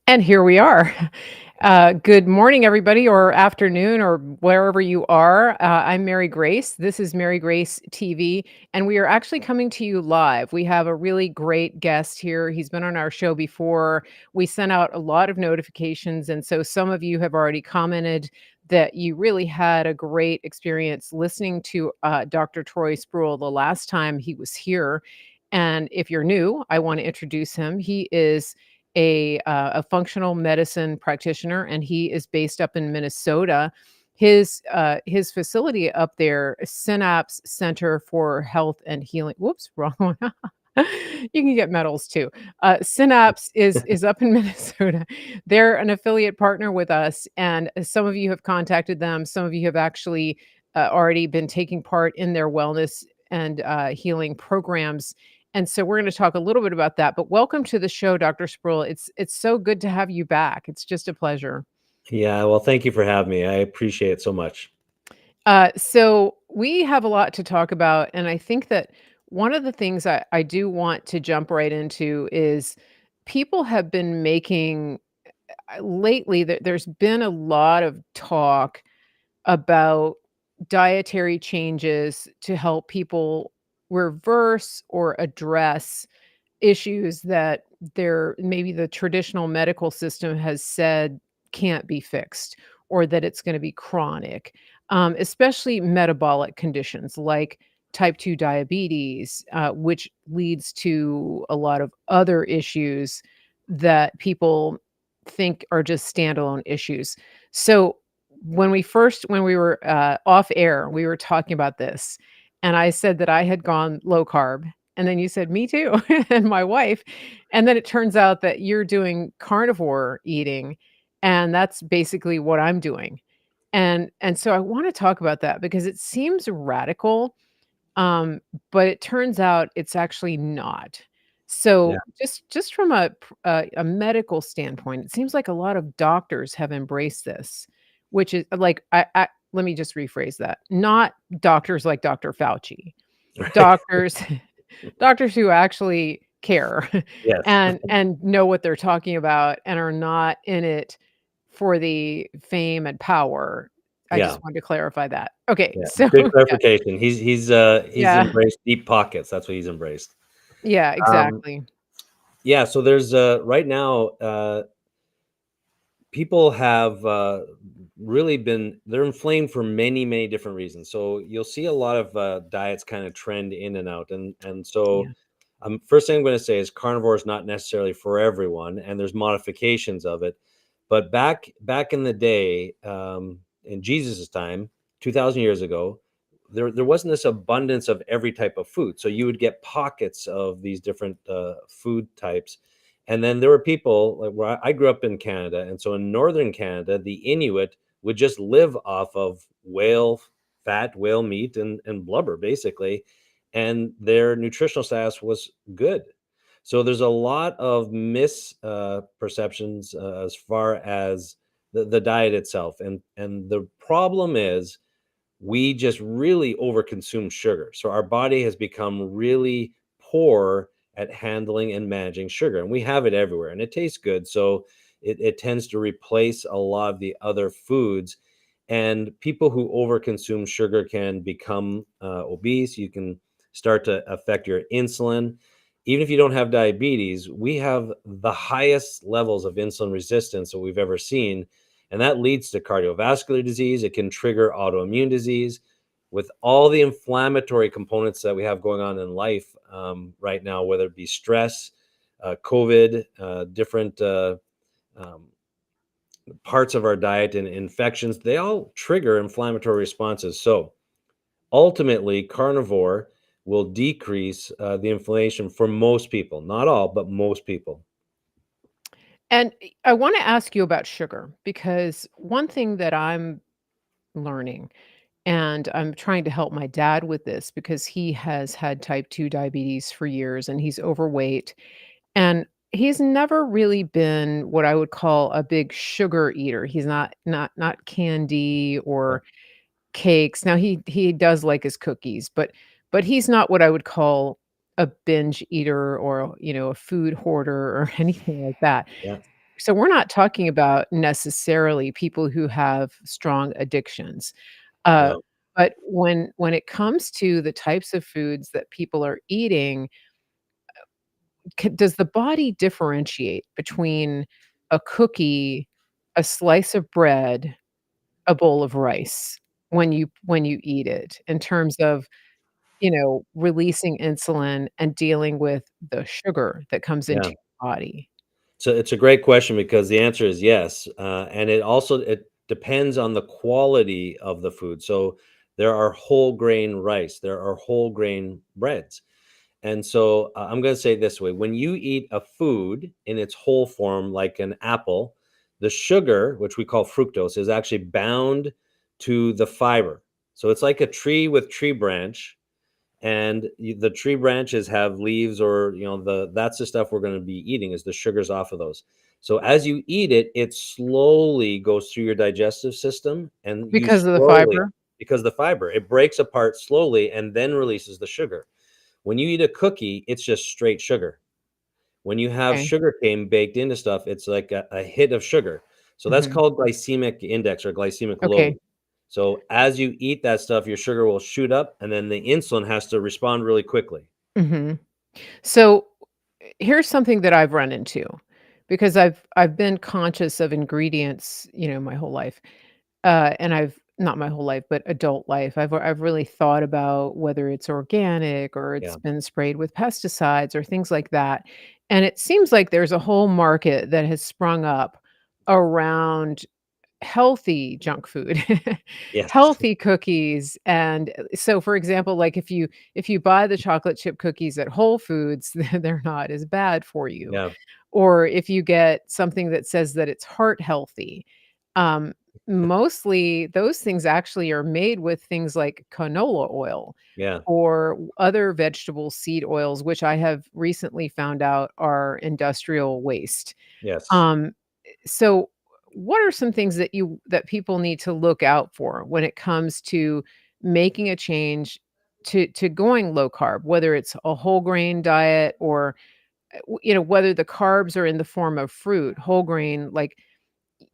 And here we are. Good morning, everybody, or afternoon, or wherever you are. I'm Mary Grace. This is Mary Grace TV, and we are actually coming to you live. We have a really great guest here. He's been on our show before. We sent out a lot of notifications, and so some of you have already commented that you really had a great experience listening to Dr. Troy Spurill the last time he was here. And if you're new, I want to introduce him. He is a functional medicine practitioner, and he is based up in Minnesota. His facility up there, Synapse Center for Health and Healing. Whoops, wrong one. You can get medals too. Synapse is up in Minnesota. They're an affiliate partner with us, and some of you have contacted them. Some of you have actually already been taking part in their wellness and healing programs. And so we're going to talk a little bit about that. But welcome to the show, Dr. Spruill. It's so good to have you back. It's just a pleasure. Yeah, well, thank you for having me. I appreciate it so much. So we have a lot to talk about, and I think that one of the things I do want to jump right into is people have been making lately that there's been a lot of talk about dietary changes to help people reverse or address issues that maybe the traditional medical system has said can't be fixed or that it's going to be chronic, especially metabolic conditions like type 2 diabetes, which leads to a lot of other issues that people think are just standalone issues. So when we were off air, we were talking about this, and I said that I had gone low carb, and then you said, "Me too," and my wife, and then it turns out that you're doing carnivore eating, and that's basically what I'm doing. And so I wanna talk about that because it seems radical, um, but it turns out it's actually not. Yeah. So just from a medical standpoint, it seems like a lot of doctors have embraced this, which is like I let me just rephrase that. Not doctors like Dr. Fauci. Right. Doctors doctors who actually care Yes. and know what they're talking about and are not in it for the fame and power. I Yeah. just wanted to clarify that. Okay, Yeah. so Good yeah. clarification. He's Yeah. embraced deep pockets. That's what he's embraced. Yeah, Um, exactly. yeah. So there's right now people have really been they're inflamed for many different reasons. So you'll see a lot of diets kind of trend in and out, and so Yeah. first thing I'm going to say is carnivore is not necessarily for everyone, and there's modifications of it. But back in the day, in Jesus's time, 2,000 years ago, there wasn't this abundance of every type of food. So you would get pockets of these different food types. And then there were people like where I grew up in Canada. And so in northern Canada, the Inuit would just live off of whale fat, whale meat, and blubber, basically. And their nutritional status was good. So there's a lot of misperceptions as far as the diet itself. And the problem is we just really overconsume sugar. So our body has become really poor at handling and managing sugar. And we have it everywhere and it tastes good. So it tends to replace a lot of the other foods. And people who overconsume sugar can become obese. You can start to affect your insulin. Even if you don't have diabetes, we have the highest levels of insulin resistance that we've ever seen, and that leads to cardiovascular disease. It can trigger autoimmune disease. With all the inflammatory components that we have going on in life right now, whether it be stress, COVID, different um, parts of our diet and infections, they all trigger inflammatory responses. So ultimately, carnivore will decrease the inflammation for most people, not all, but most people. And I wanna ask you about sugar because one thing that I'm learning, and I'm trying to help my dad with this because he has had type 2 diabetes for years and he's overweight, and he's never really been what I would call a big sugar eater. He's not candy Yeah. or cakes. Now he does like his cookies, but he's not what I would call a binge eater or, a food hoarder or anything like that. Yeah. So we're not talking about necessarily people who have strong addictions. Uh, No. but when it comes to the types of foods that people are eating, does the body differentiate between a cookie, a slice of bread, a bowl of rice when you eat it in terms of, releasing insulin and dealing with the sugar that comes into Yeah. your body? So it's a great question because the answer is yes, and it depends on the quality of the food. So there are whole grain rice, there are whole grain breads, and so I'm going to say it this way: when you eat a food in its whole form, like an apple, the sugar, which we call fructose, is actually bound to the fiber. So it's like a tree with tree branch, and the tree branches have leaves, or the that's the stuff we're going to be eating, is the sugars off of those. So as you eat it, it slowly goes through your digestive system, and you Because of the slowly, fiber? because the fiber, it breaks apart slowly and then releases the sugar. When you eat a cookie, it's just straight sugar. When you have Okay. sugar cane baked into stuff, it's like a hit of sugar. So that's Mhm. called glycemic index or glycemic Okay. load. So as you eat that stuff, your sugar will shoot up, and then the insulin has to respond really quickly. Mhm. So, here's something that I've run into because I've been conscious of ingredients, my whole life. And I've not my whole life, but adult life. I've really thought about whether it's organic or it's Yeah. been sprayed with pesticides or things like that. And it seems like there's a whole market that has sprung up around healthy junk food, Yes. healthy cookies, and, so, for example, like, if you buy the chocolate chip cookies at Whole Foods, they're not as bad for you, Yeah. or if you get something that says that it's heart healthy, um, mostly those things actually are made with things like canola oil Yeah. or other vegetable seed oils, which I have recently found out are industrial waste. Yes. Um, so what are some things that people need to look out for when it comes to making a change to going low carb, whether it's a whole grain diet or whether the carbs are in the form of fruit, whole grain, like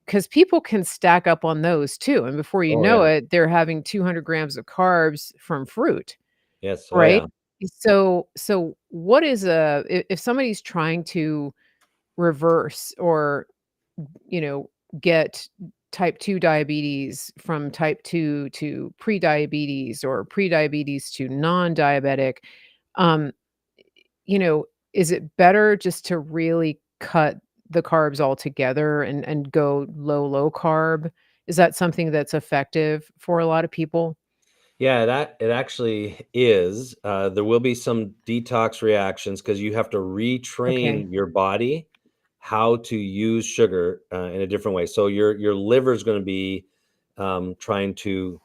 because people can stack up on those too, and before you Oh, know yeah. it, they're having 200 grams of carbs from fruit, Yes. Oh, right? yeah. So what is if somebody's trying to reverse or you know, get type 2 diabetes from type 2 to prediabetes or prediabetes to non-diabetic, um, you know, is it better just to really cut the carbs altogether and go low, low carb? Is that something that's effective for a lot of people? Yeah, that it actually is. There will be some detox reactions because you have to Okay. retrain your body how to use sugar in a different way. So your liver is going to be trying to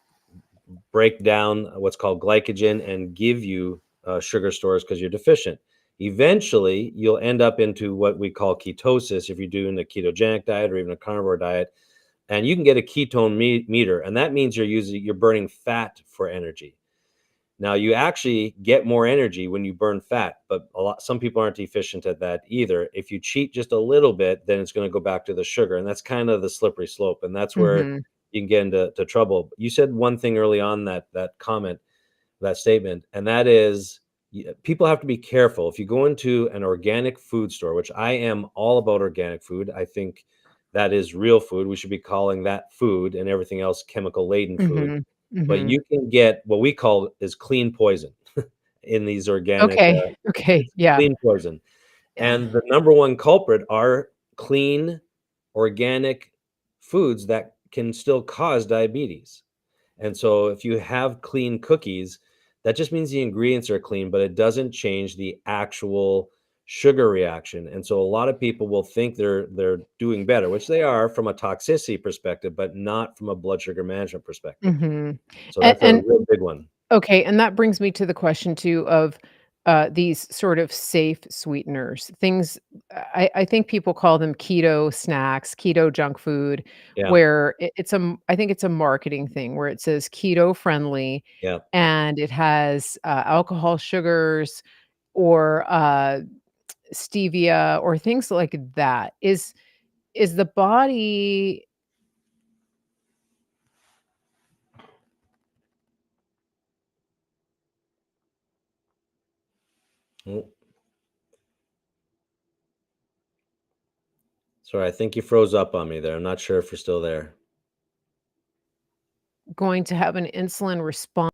break down what's called glycogen and give you sugar stores because you're deficient. Eventually, you'll end up into what we call ketosis if you're doing a ketogenic diet or even a carnivore diet, and you can get a ketone meter, and that means you're burning fat for energy. Now, you actually get more energy when you burn fat, but some people aren't efficient at that either. If you cheat just a little bit, then it's going to go back to the sugar, and that's kind of the slippery slope, and that's where Mhm. you can get into trouble. You said one thing early on, that comment, that statement, and that is, people have to be careful. If you go into an organic food store, which I am all about organic food, I think that is real food. We should be calling that food and everything else chemical laden food. Mhm. But Mhm. you can get what we call is clean poison in these organic, Okay. Okay. it's Yeah. clean poison. Yeah. And the number one culprit are clean, organic foods that can still cause diabetes. And so if you have clean cookies, that just means the ingredients are clean, but it doesn't change the actual sugar reaction. And so a lot of people will think they're doing better, which they are from a toxicity perspective, but not from a blood sugar management perspective. Mhm. So And that's a and real big one. okay, and that brings me to the question too of, these sort of safe sweeteners, things I think people call them keto snacks, keto junk food, Yeah, where I think it's a marketing thing where it says keto friendly, yeah. and it has, alcohol sugars or, stevia or things like that. is the body Oh, sorry, I think you froze up on me there. I'm not sure if you're still there. going to have an insulin response?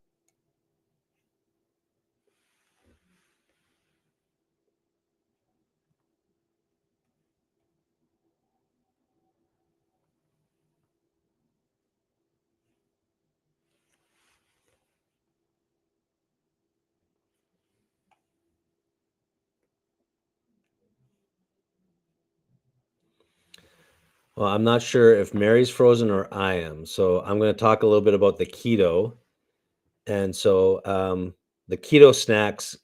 Well, I'm not sure if Mary's frozen or I am. So I'm going to talk a little bit about the keto. And so the keto snacks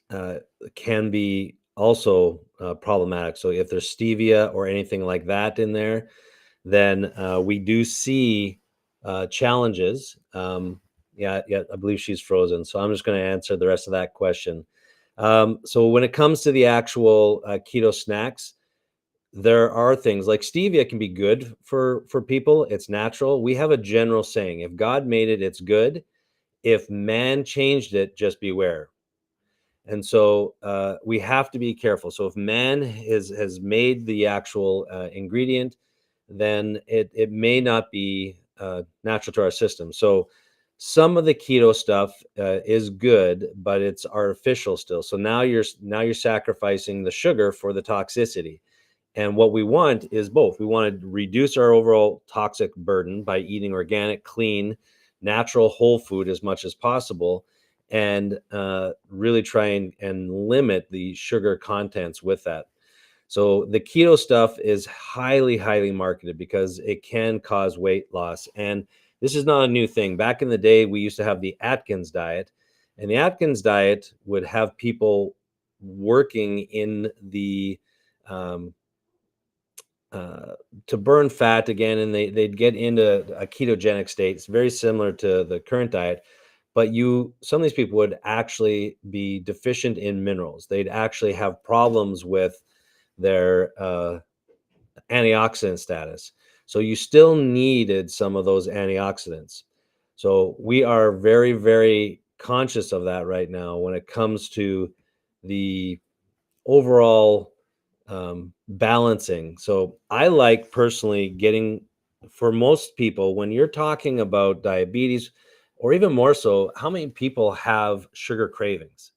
can be also problematic. So if there's stevia or anything like that in there, then we do see challenges. Yeah, yeah, I believe she's frozen. So I'm just going to answer the rest of that question. So when it comes to the actual keto snacks, there are things like stevia can be good for people. It's natural. We have a general saying: if God made it, it's good. If man changed it, just beware. And so we have to be careful. So if man has made the actual ingredient, then it may not be natural to our system. So some of the keto stuff is good, but it's artificial still. So now you're sacrificing the sugar for the toxicity. And what we want is both. We want to reduce our overall toxic burden by eating organic, clean, natural, whole food as much as possible, and really try and limit the sugar contents with that. So the keto stuff is highly, highly marketed because it can cause weight loss. And this is not a new thing. Back in the day, we used to have the Atkins diet, and the Atkins diet would have people working in the um, uh, to burn fat again, and they'd get into a ketogenic state. It's very similar to the current diet, but some of these people would actually be deficient in minerals. They'd actually have problems with their antioxidant status. So you still needed some of those antioxidants. So we are very, very conscious of that right now when it comes to the overall balancing. So I like personally getting, for most people, when you're talking about diabetes, or even more so, how many people have sugar cravings?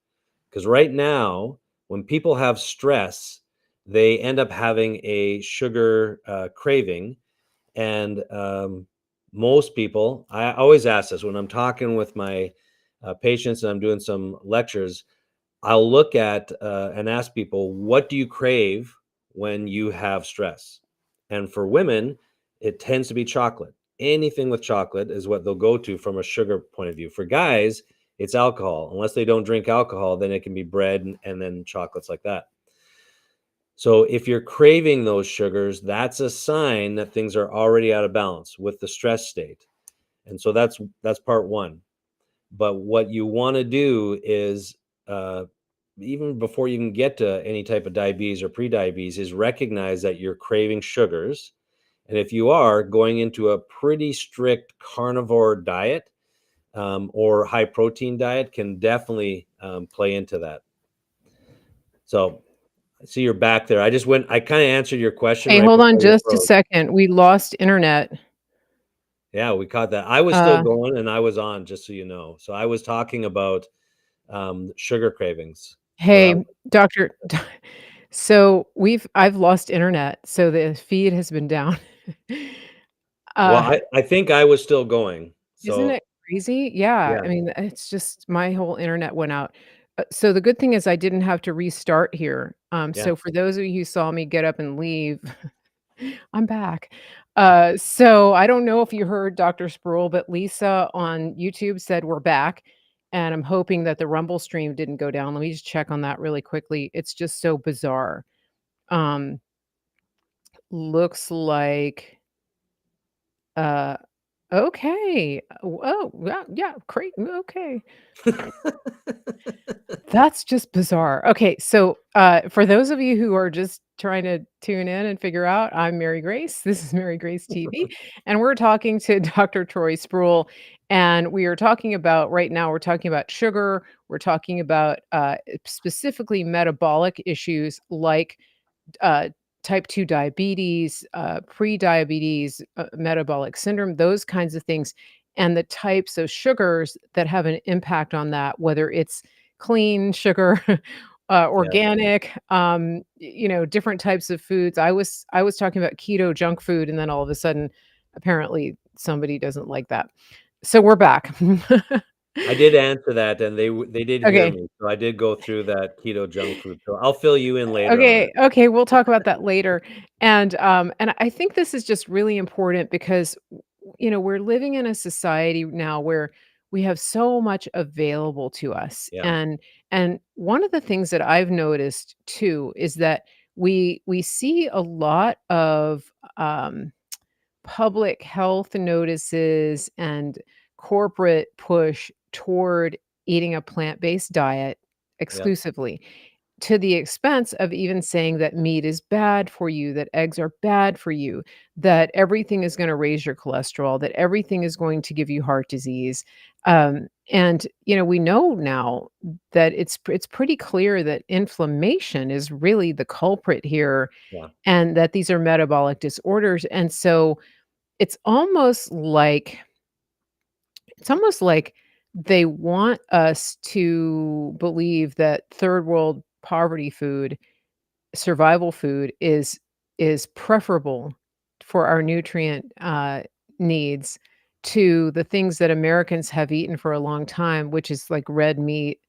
Because right now, when people have stress, they end up having a sugar craving. And most people, I always ask this when I'm talking with my patients and I'm doing some lectures. I'll look at and ask people, what do you crave when you have stress? And for women, it tends to be chocolate. Anything with chocolate is what they'll go to from a sugar point of view. For guys, it's alcohol. Unless they don't drink alcohol, then it can be bread and then chocolates like that. So if you're craving those sugars, that's a sign that things are already out of balance with the stress state. And so that's part one. But what you want to do is, uh, even before you can get to any type of diabetes or pre-diabetes, is recognize that you're craving sugars. And if you are going into a pretty strict carnivore diet or high protein diet, can definitely play into that. So I see you're back there. I kind of answered your question Hey, right hold on before you just a froze. second. We lost internet. Yeah, we caught that. I was still Uh, going and I was on, just so you know. So I was talking about sugar cravings. So that hey, doctor. So I've lost internet, so the feed has been down. Well, Uh, I think I was still going. isn't So, it crazy? Yeah, yeah, I mean, it's just my whole internet went out. So the good thing is I didn't have to restart here. yeah. So for those of you who saw me get up and leave, I'm back. So I don't know if you heard Dr. Spruill, but Lisa on YouTube said we're back, and I'm hoping that the Rumble stream didn't go down. Let me just check on that really quickly. It's just so bizarre. Um, looks like uh okay. Oh, yeah, yeah, great. Okay. That's just bizarre. Okay, so, for those of you who are just trying to tune in and figure out, I'm Mary Grace. This is Mary Grace TV, and we're talking to Dr. Troy Spurill, and we are talking about right now, we're talking about sugar, we're talking about, specifically metabolic issues like uh, type 2 diabetes, pre-diabetes, metabolic syndrome, those kinds of things, and the types of sugars that have an impact on that, whether it's clean sugar, Yeah. organic, different types of foods. I was talking about keto junk food, and then all of a sudden, apparently, somebody doesn't like that. So we're back. I did answer that, and they did hear Okay. me, so I did go through that keto junk food, so I'll fill you in later on Okay, it. okay, we'll talk about that later. And I think this is just really important because we're living in a society now where we have so much available to us. Yeah, And one of the things that I've noticed too is that we see a lot of public health notices and corporate push toward eating a plant-based diet yeah, exclusively to the expense of even saying that meat is bad for you, that eggs are bad for you, that everything is gonna raise your cholesterol, that everything is going to give you heart disease. And we know now that it's pretty clear that inflammation is really the culprit here yeah, and that these are metabolic disorders. And so it's almost like they want us to believe that third world poverty food survival food is preferable for our nutrient, needs to the things that Americans have eaten for a long time, which is like red meat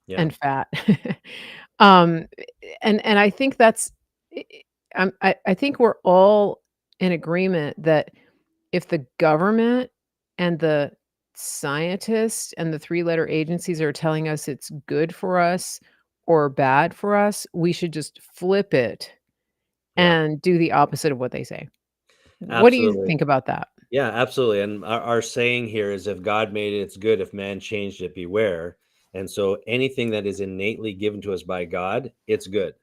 yeah, and fat. Um, and I think that's I think we're all in agreement that if the government and the scientists and the three-letter agencies are telling us it's good for us or bad for us, we should just flip it yeah, and do the opposite of what they say. What do you absolutely. think about that? Yeah, absolutely. And our saying here is if God made it, it's good. If man changed it, beware. And so anything that is innately given to us by God, it's good.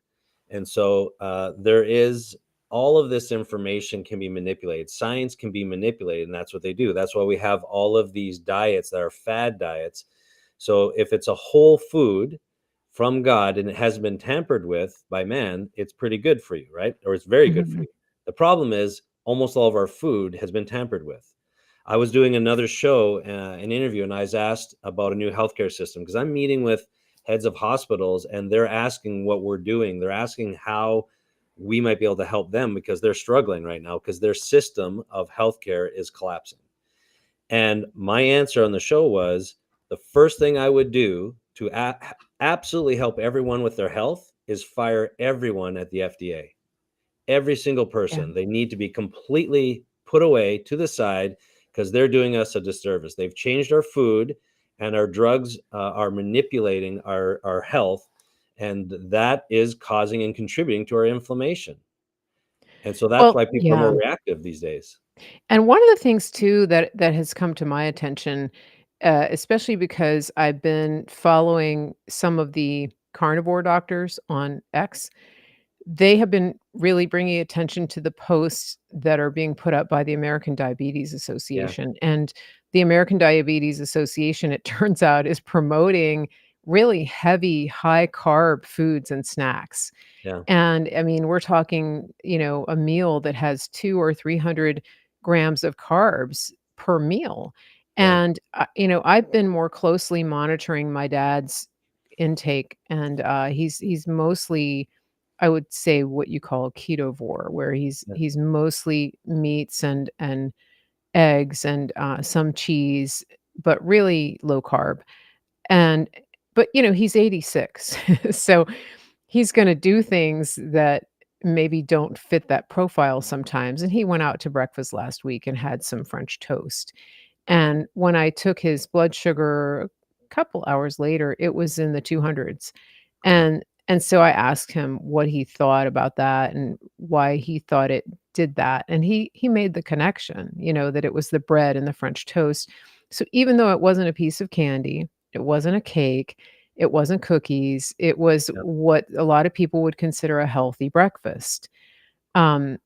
And so there is all of this information can be manipulated. Science can be manipulated, and that's what they do. That's why we have all of these diets that are fad diets. So if it's a whole food from God and it hasn't been tampered with by man, it's pretty good for you, right? Or it's very good for Mhm. you. The problem is almost all of our food has been tampered with. I was doing another show, an interview, and I was asked about a new healthcare system because I'm meeting with heads of hospitals and they're asking what we're doing. They're asking how we might be able to help them because they're struggling right now because their system of healthcare is collapsing. And my answer on the show was the first thing I would do to absolutely help everyone with their health is fire everyone at the FDA. Every single Yeah. person. They need to be completely put away to the side because they're doing us a disservice. They've changed our food and our drugs are manipulating our health. And that is causing and contributing to our inflammation. And so that's Well, why people are yeah. more reactive these days. And one of the things too that has come to my attention, especially because I've been following some of the carnivore doctors on X. They have been really bringing attention to the posts that are being put up by the American Diabetes Yeah. Association, and the American Diabetes Association, it turns out, is promoting really heavy, high carb foods and snacks. Yeah. And, I mean, we're talking, a meal that has 2 or 300 grams of carbs per meal. Yeah. And, I've been more closely monitoring my dad's intake, and, he's mostly, I would say, what you call ketovore, where Yeah. he's mostly meats and eggs and, some cheese, but really low carb. And but, he's 86, so he's gonna do things that maybe don't fit that profile sometimes, and he went out to breakfast last week and had some French toast, and when I took his blood sugar a couple hours later, it was in the 200s, Yeah. and so I asked him what he thought about that and why he thought it did that, and he made the connection, that it was the bread and the French toast. So even though it wasn't a piece of candy, it wasn't a cake, it wasn't cookies, it was Yeah. what a lot of people would consider a healthy breakfast. Um,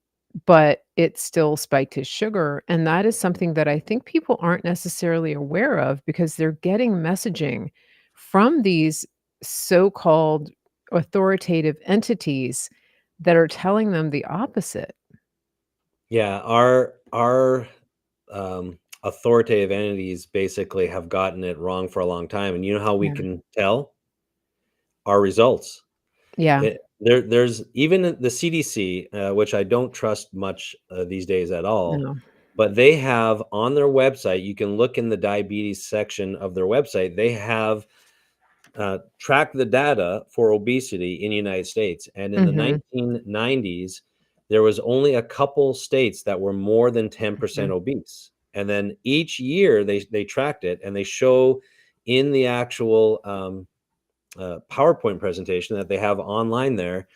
but it still spiked his sugar, and that is something that I think people aren't necessarily aware of because they're getting messaging from these so-called authoritative entities that are telling them the opposite. Yeah, our authoritative entities basically have gotten it wrong for a long time, and you know how we Yeah. can tell? Our results. Yeah. There's even the CDC, which I don't trust much, these days at all, No. but they have on their website, you can look in the diabetes section of their website, they have track the data for obesity in the United States. And in the Mhm. 1990s, there was only a couple states that were more than 10% Mhm. obese. And then each year they tracked it and they show in the actual PowerPoint presentation that they have online there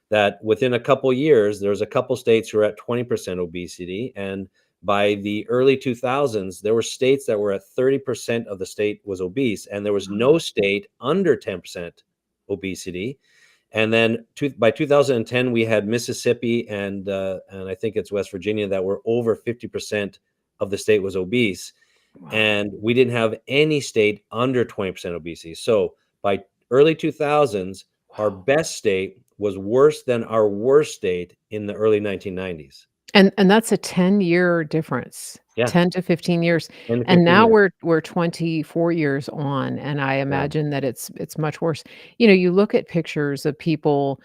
that within a couple years, there's a couple states who are at 20% obesity. And by the early 2000s, there were states that were at 30% of the state was obese, and there was no state under 10% obesity. And then by 2010, we had Mississippi and I think it's West Virginia that were over 50% of the state was obese, Wow. and we didn't have any state under 20% obesity. So by early 2000s, our Wow. best state was worse than our worst state in the early 1990s. And that's a 10-year difference, Yeah, 10 to 15 years, 10 to and 15 now years. we're 24 years on, and I Yeah, imagine that it's much worse. You know, you look at pictures of people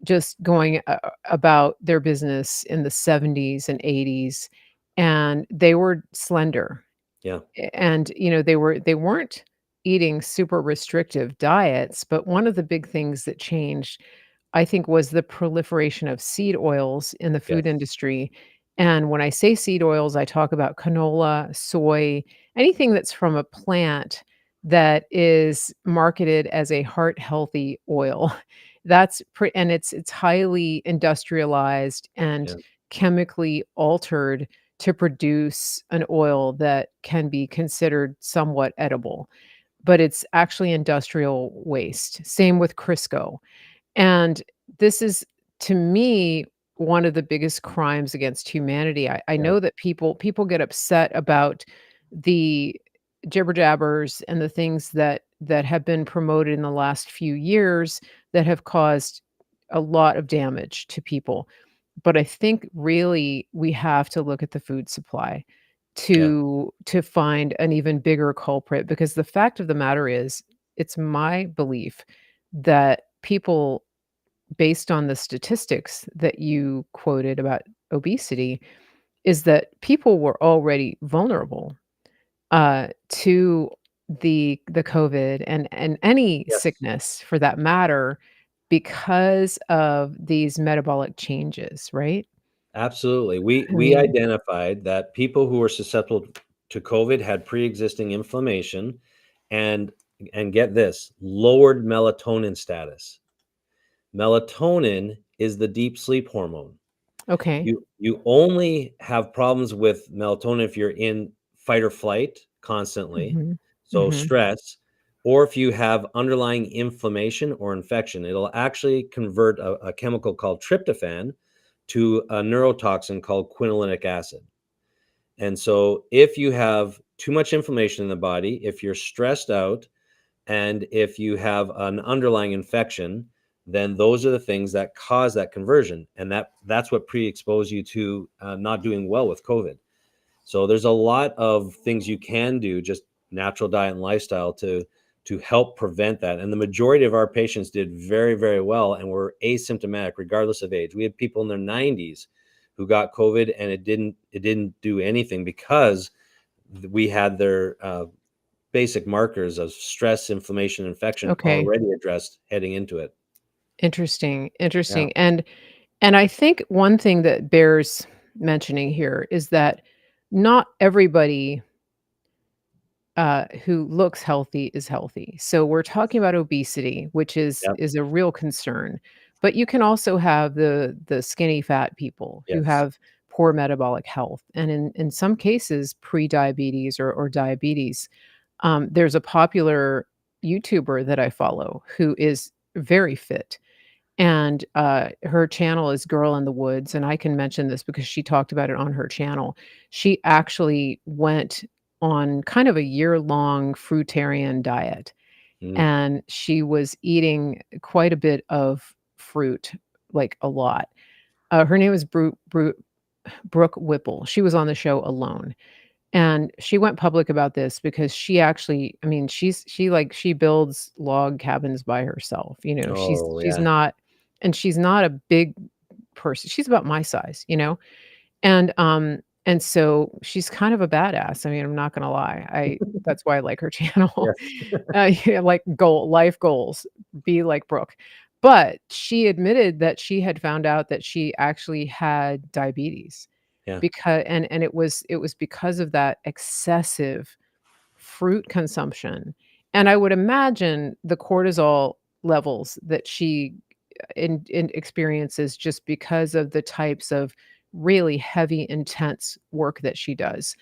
just going about their business in the 70s and 80s, and they were slender. yeah, And, you know, they weren't eating super restrictive diets, but one of the big things that changed, I think, was the proliferation of seed oils in the food yes, industry. And when I say seed oils, I talk about canola, soy, anything that's from a plant that is marketed as a heart healthy oil. And it's highly industrialized and yeah, chemically altered to produce an oil that can be considered somewhat edible, but it's actually industrial waste. Same with Crisco. And this is, to me, one of the biggest crimes against humanity. I yeah, know that people get upset about the jibber jabbers and the things that have been promoted in the last few years that have caused a lot of damage to people. But I think really we have to look at the food supply yeah, to find an even bigger culprit, because the fact of the matter is, it's my belief that people, based on the statistics that you quoted about obesity, is that people were already vulnerable, to the COVID and any yes. sickness for that matter because of these metabolic changes, right? Absolutely. We I we mean, identified that people who were susceptible to COVID had pre-existing inflammation and and get this, lowered melatonin status. Melatonin is the deep sleep hormone. okay. You only have problems with melatonin if you're in fight or flight constantly, Mhm. so Mhm. stress, or if you have underlying inflammation or infection. It'll actually convert a chemical called tryptophan to a neurotoxin called quinolinic acid. And so if you have too much inflammation in the body, if you're stressed out, and if you have an underlying infection, then those are the things that cause that conversion, and that's what pre-exposed you to not doing well with COVID. So there's a lot of things you can do, just natural diet and lifestyle to help prevent that. And the majority of our patients did very, very well and were asymptomatic regardless of age. We had people in their 90s who got COVID and it didn't do anything because we had their basic markers of stress, inflammation, infection Okay. already addressed heading into it. Interesting, Yeah. interesting, and I think one thing that bears mentioning here is that not everybody who looks healthy is healthy. So we're talking about obesity, which Yep. is a real concern. But you can also have the skinny fat people who Yes. have poor metabolic health, and in some cases, pre-diabetes or diabetes. There's a popular YouTuber that I follow who is very fit, and, her channel is Girl in the Woods, and I can mention this because she talked about it on her channel. She actually went on kind of a year-long fruitarian diet, Mm. and she was eating quite a bit of fruit, like, a lot. Her name is Brooke Whipple. She was on the show alone. And she went public about this because she actually I mean, she builds log cabins by herself, Oh, she's yeah. not and she's not a big person, she's about my size, and so she's kind of a badass, I mean, I'm not gonna lie, I that's why I like her channel. Yes. Yeah, like life goals, be like Brooke. But she admitted that she had found out that she actually had diabetes. Yeah. And it was because of that excessive fruit consumption, and I would imagine the cortisol levels that she in experiences just because of the types of really heavy, intense work that she does,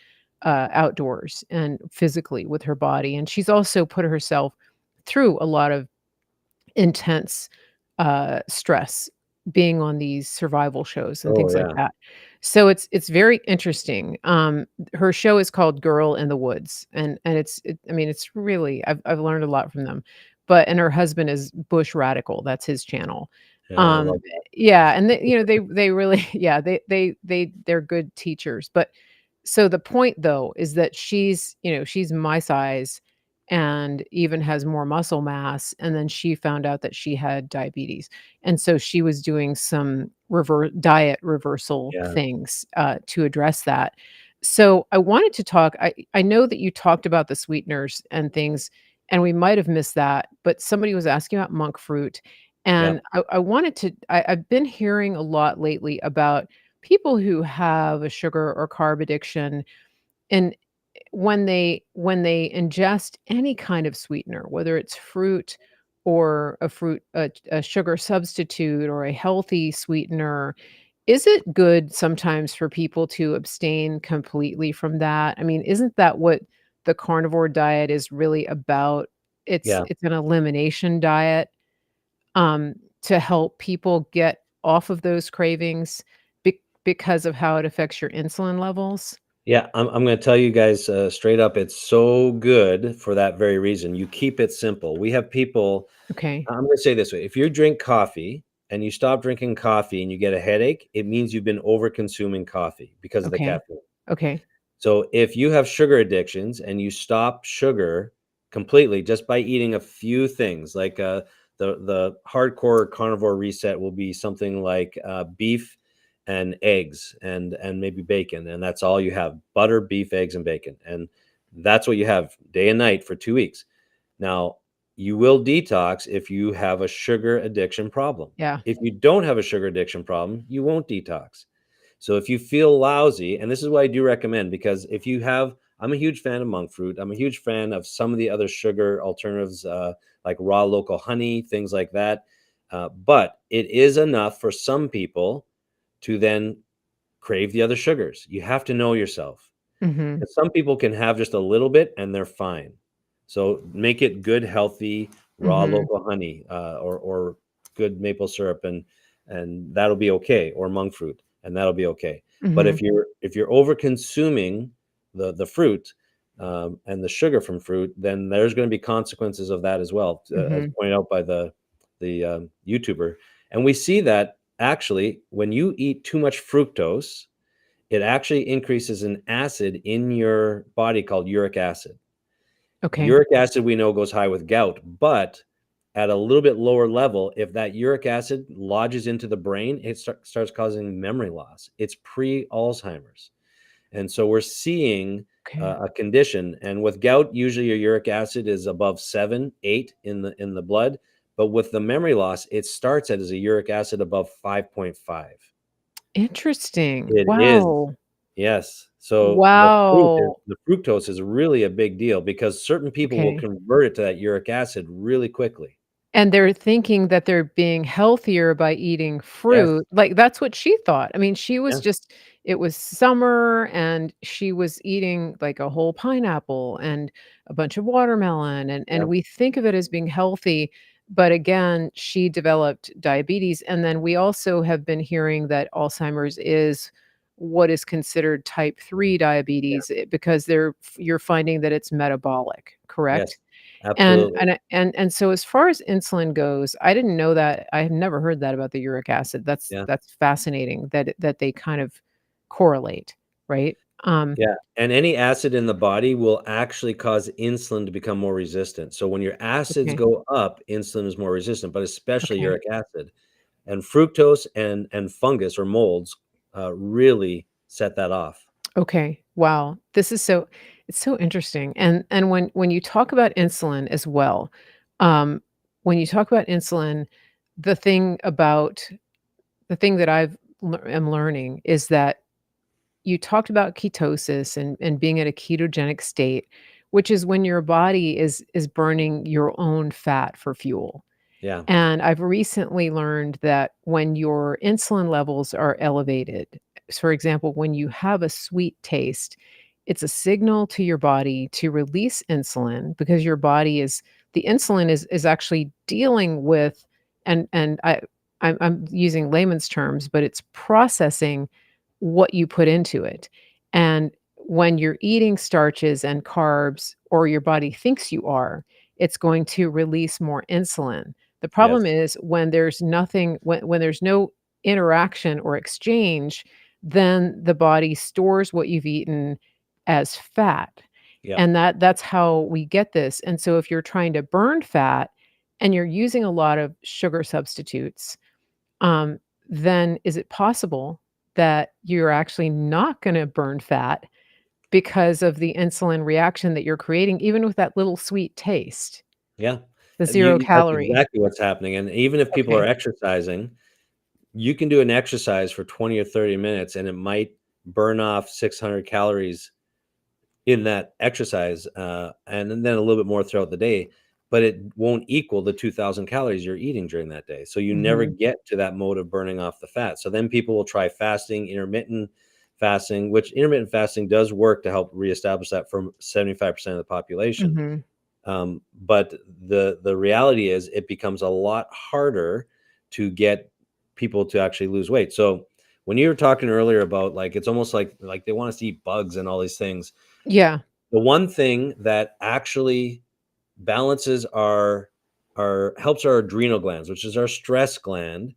outdoors and physically with her body, and she's also put herself through a lot of intense, stress being on these survival shows and Oh, things like yeah. that. So it's very interesting. Her show is called Girl in the Woods, and I mean, it's really I've learned a lot from them. And her husband is Bush Radical, that's his channel. Yeah, I Um, love yeah, and they really yeah, they're good teachers, but so the point though is that she's my size and even has more muscle mass, and then she found out that she had diabetes, and so she was doing some diet reversal yeah. things, to address that. So I wanted to talk I know that you talked about the sweeteners and things, and we might have missed that, but somebody was asking about monk fruit, and Yep. I wanted to I've been hearing a lot lately about people who have a sugar or carb addiction, and when they ingest any kind of sweetener, whether it's fruit or a sugar substitute or a healthy sweetener, is it good sometimes for people to abstain completely from that? I mean, isn't that what the carnivore diet is really about? It's Yeah. it's an elimination diet, to help people get off of those cravings because of how it affects your insulin levels? Yeah, I'm gonna tell you guys, straight up, it's so good for that very reason. You keep it simple. We have people Okay, I'm gonna say this way, if you drink coffee and you stop drinking coffee and you get a headache, it means you've been over consuming coffee because of the okay, caffeine. okay. So if you have sugar addictions and you stop sugar completely just by eating a few things, like the hardcore carnivore reset will be something like beef and eggs and maybe bacon, and that's all you have: butter, beef, eggs, and bacon, and that's what you have day and night for 2 weeks. Now you will detox if you have a sugar addiction problem. Yeah. If you don't have a sugar addiction problem, you won't detox. So if you feel lousy, and this is what I do recommend, because if you have, I'm a huge fan of monk fruit. I'm a huge fan of some of the other sugar alternatives, like raw local honey, things like that. But it is enough for some people to then crave the other sugars. You have to know yourself. Mhm, And some people can have just a little bit and they're fine. So make it good, healthy, raw mhm, local honey, or good maple syrup, and that'll be okay, or monk fruit, and that'll be okay. But mhm, if you're over consuming the fruit, and the sugar from fruit, then there's going to be consequences of that as well, as mhm. pointed out by the YouTuber. And we see that actually when you eat too much fructose, it actually increases an acid in your body called uric acid. Okay, Uric acid we know goes high with gout, but at a little bit lower level, if that uric acid lodges into the brain, it starts causing memory loss. It's pre-Alzheimer's. And so we're seeing okay. a condition. And with gout, usually your uric acid is above 7, 8 in the blood. But with the memory loss, it starts at as a uric acid above 5.5. Interesting. It is. Wow. Yes. So Wow. the fructose is really a big deal because certain people will Okay. convert it to that uric acid really quickly. And they're thinking that they're being healthier by eating Yes. fruit, like, that's what she thought. I mean, she was Yeah. just it was summer and she was eating like a whole pineapple and a bunch of watermelon, and Yeah. we think of it as being healthy, but again, she developed diabetes, and then we also have been hearing that Alzheimer's is what is considered type 3 Yeah. diabetes, because you're finding that it's metabolic, correct? Yes. Absolutely. And so as far as insulin goes, I didn't know that. I had never heard that about the uric acid. Yeah. That's fascinating that they kind of correlate, right? Yeah, and any acid in the body will actually cause insulin to become more resistant. So when your acids Okay, go up, insulin is more resistant, but especially okay, uric acid. And fructose and fungus or molds, really set that off. okay. Wow, this is so it's so interesting. And when you talk about insulin as well, um, when you talk about insulin, the thing about the thing that am learning is that you talked about ketosis and being in a ketogenic state, which is when your body is burning your own fat for fuel. Yeah, And I've recently learned that when your insulin levels are elevated, for example, when you have a sweet taste, it's a signal to your body to release insulin because your body is the insulin is actually dealing with and I'm using layman's terms, but it's processing what you put into it. And when you're eating starches and carbs, or your body thinks you are, it's going to release more insulin. The yes, problem is when there's nothing when there's no interaction or exchange, then the body stores what you've eaten as fat. yeah, And that's how we get this. And so if you're trying to burn fat and you're using a lot of sugar substitutes, um, then is it possible that you're actually not gonna burn fat because of the insulin reaction that you're creating, even with that little sweet taste, yeah. the And you 0 that's calorie? exactly what's happening, and even if people are Okay. exercising, you can do an exercise for 20 or 30 minutes, and it might burn off 600 calories in that exercise, and then a little bit more throughout the day, but it won't equal the 2,000 calories you're eating during that day. So you never Mhm. get to that mode of burning off the fat. So then people will try fasting, intermittent fasting, which intermittent fasting does work to help reestablish that for 75% of the population. Mhm. But the reality is it becomes a lot harder to get people to actually lose weight. So when you were talking earlier about like it's almost like they want us to eat bugs and all these things, Yeah. the one thing that actually balances our helps our adrenal glands, which is our stress gland,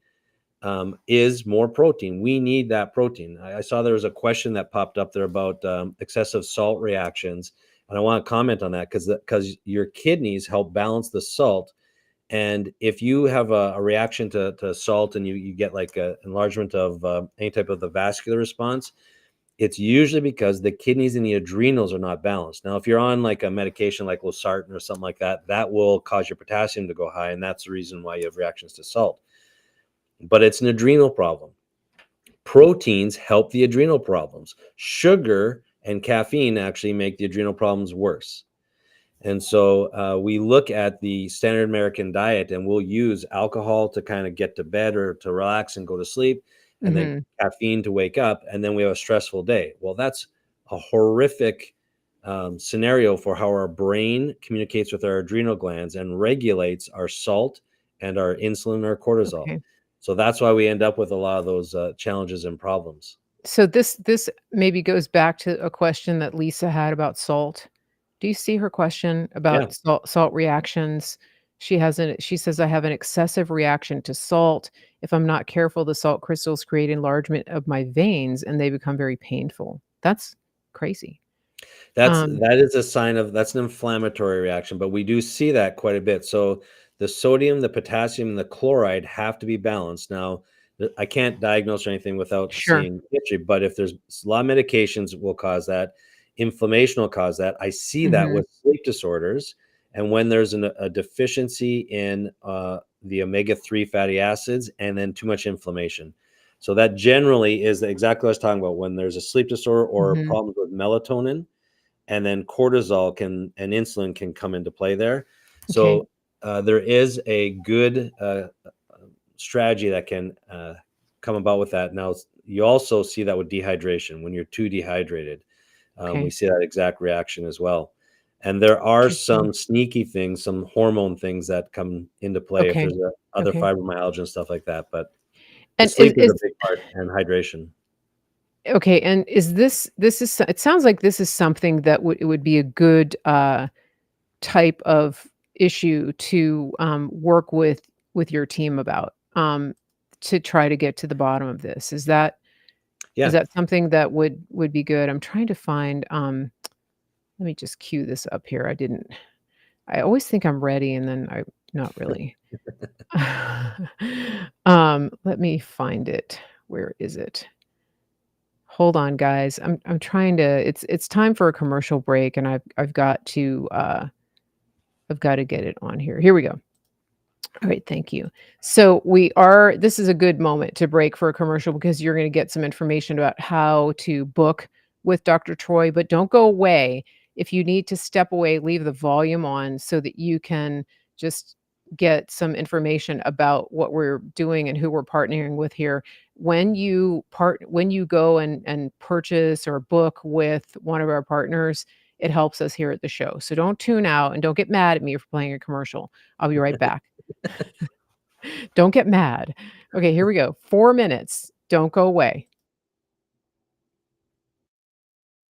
is more protein. We need that protein. I saw there was a question that popped up there about excessive salt reactions, and I want to comment on that because your kidneys help balance the salt. And if you have a reaction to salt and you get like a enlargement of any type of the vascular response, it's usually because the kidneys and the adrenals are not balanced. Now, if you're on like a medication like losartan or something like that, that will cause your potassium to go high, and that's the reason why you have reactions to salt. But it's an adrenal problem. Proteins help the adrenal problems. Sugar and caffeine actually make the adrenal problems worse. And so we look at the standard American diet and we'll use alcohol to kind of get to bed or to relax and go to sleep, and then Mhm. caffeine to wake up. And then we have a stressful day. Well, that's a horrific scenario for how our brain communicates with our adrenal glands and regulates our salt and our insulin, our cortisol. Okay. So that's why we end up with a lot of those challenges and problems. So this maybe goes back to a question that Lisa had about salt. Do you see her question Yeah. about salt reactions? She says, "I have an excessive reaction to salt. If I'm not careful, the salt crystals create enlargement of my veins, and they become very painful." That's crazy. Um, That is a sign of that's an inflammatory reaction, but we do see that quite a bit. So the sodium, the potassium, and the chloride have to be balanced. Now, I can't diagnose or anything without sure. seeing history, but if there's a lot of medications will cause that, inflammation will cause that. I see that Mhm, with sleep disorders, and when there's a deficiency in the omega-3 fatty acids, and then too much inflammation. So that generally is exactly what I was talking about when there's a sleep disorder or mhm. problems with melatonin, and then cortisol can and insulin can come into play there. Okay. So there is a good strategy that can come about with that. Now, You also see that with dehydration. When you're too dehydrated, we Okay. see that exact reaction as well. And there are Interesting. some sneaky things, some hormone things that come into play if Okay. there's other Okay. fibromyalgia and stuff like that. But the And sleep is a big part, and hydration. okay, and is this is it sounds like this is something that would it would be a good, type of issue to, work with your team about, to try to get to the bottom of this. Is Yeah. that something that would be good? I'm trying to find, let me just cue this up here. I always think I'm ready and then I'm not really. Let me find it. Where is it? Hold on, guys. I'm trying to it's time for a commercial break and I've got to get it on here. Here we go. All right, thank you. So this is a good moment to break for a commercial because you're going to get some information about how to book with Dr. Troy, but don't go away. If you need to step away, leave the volume on so that you can just get some information about what we're doing and who we're partnering with here. When you go and purchase or book with one of our partners, it helps us here at the show. So don't tune out and don't get mad at me for playing a commercial. I'll be right back. Don't get mad. Okay, here we go. 4 minutes. Don't go away.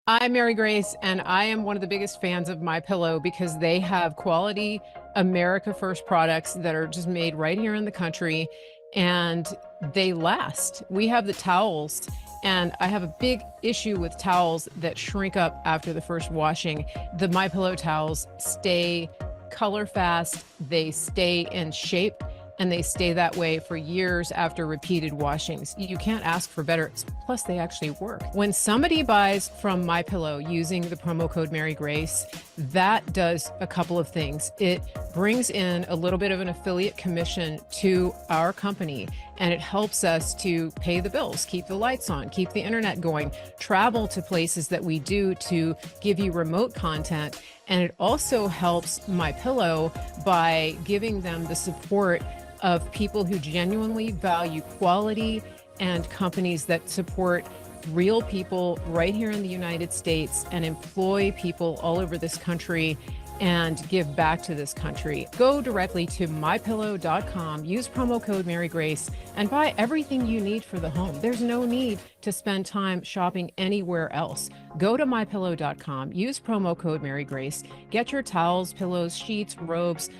I'm Mary Grace, and I am one of the biggest fans of MyPillow because they have quality America First products that are just made right here in the country, and they last. We have the towels, and I have a big issue with towels that shrink up after the first washing. The MyPillow towels stay color fast, they stay in shape, and they stay that way for years after repeated washings. You can't ask for better. Plus, they actually work. When somebody buys from MyPillow using the promo code Mary Grace, that does a couple of things. It brings in a little bit of an affiliate commission to our company, and it helps us to pay the bills, keep the lights on, keep the internet going, travel to places that we do to give you remote content. And it also helps MyPillow by giving them the support of people who genuinely value quality and companies that support real people right here in the United States and employ people all over this country and give back to this country. Go directly to mypillow.com, use promo code Mary Grace, and buy everything you need for the home. There's no need to spend time shopping anywhere else. Go to mypillow.com, use promo code Mary Grace, get your towels, pillows, sheets, robes,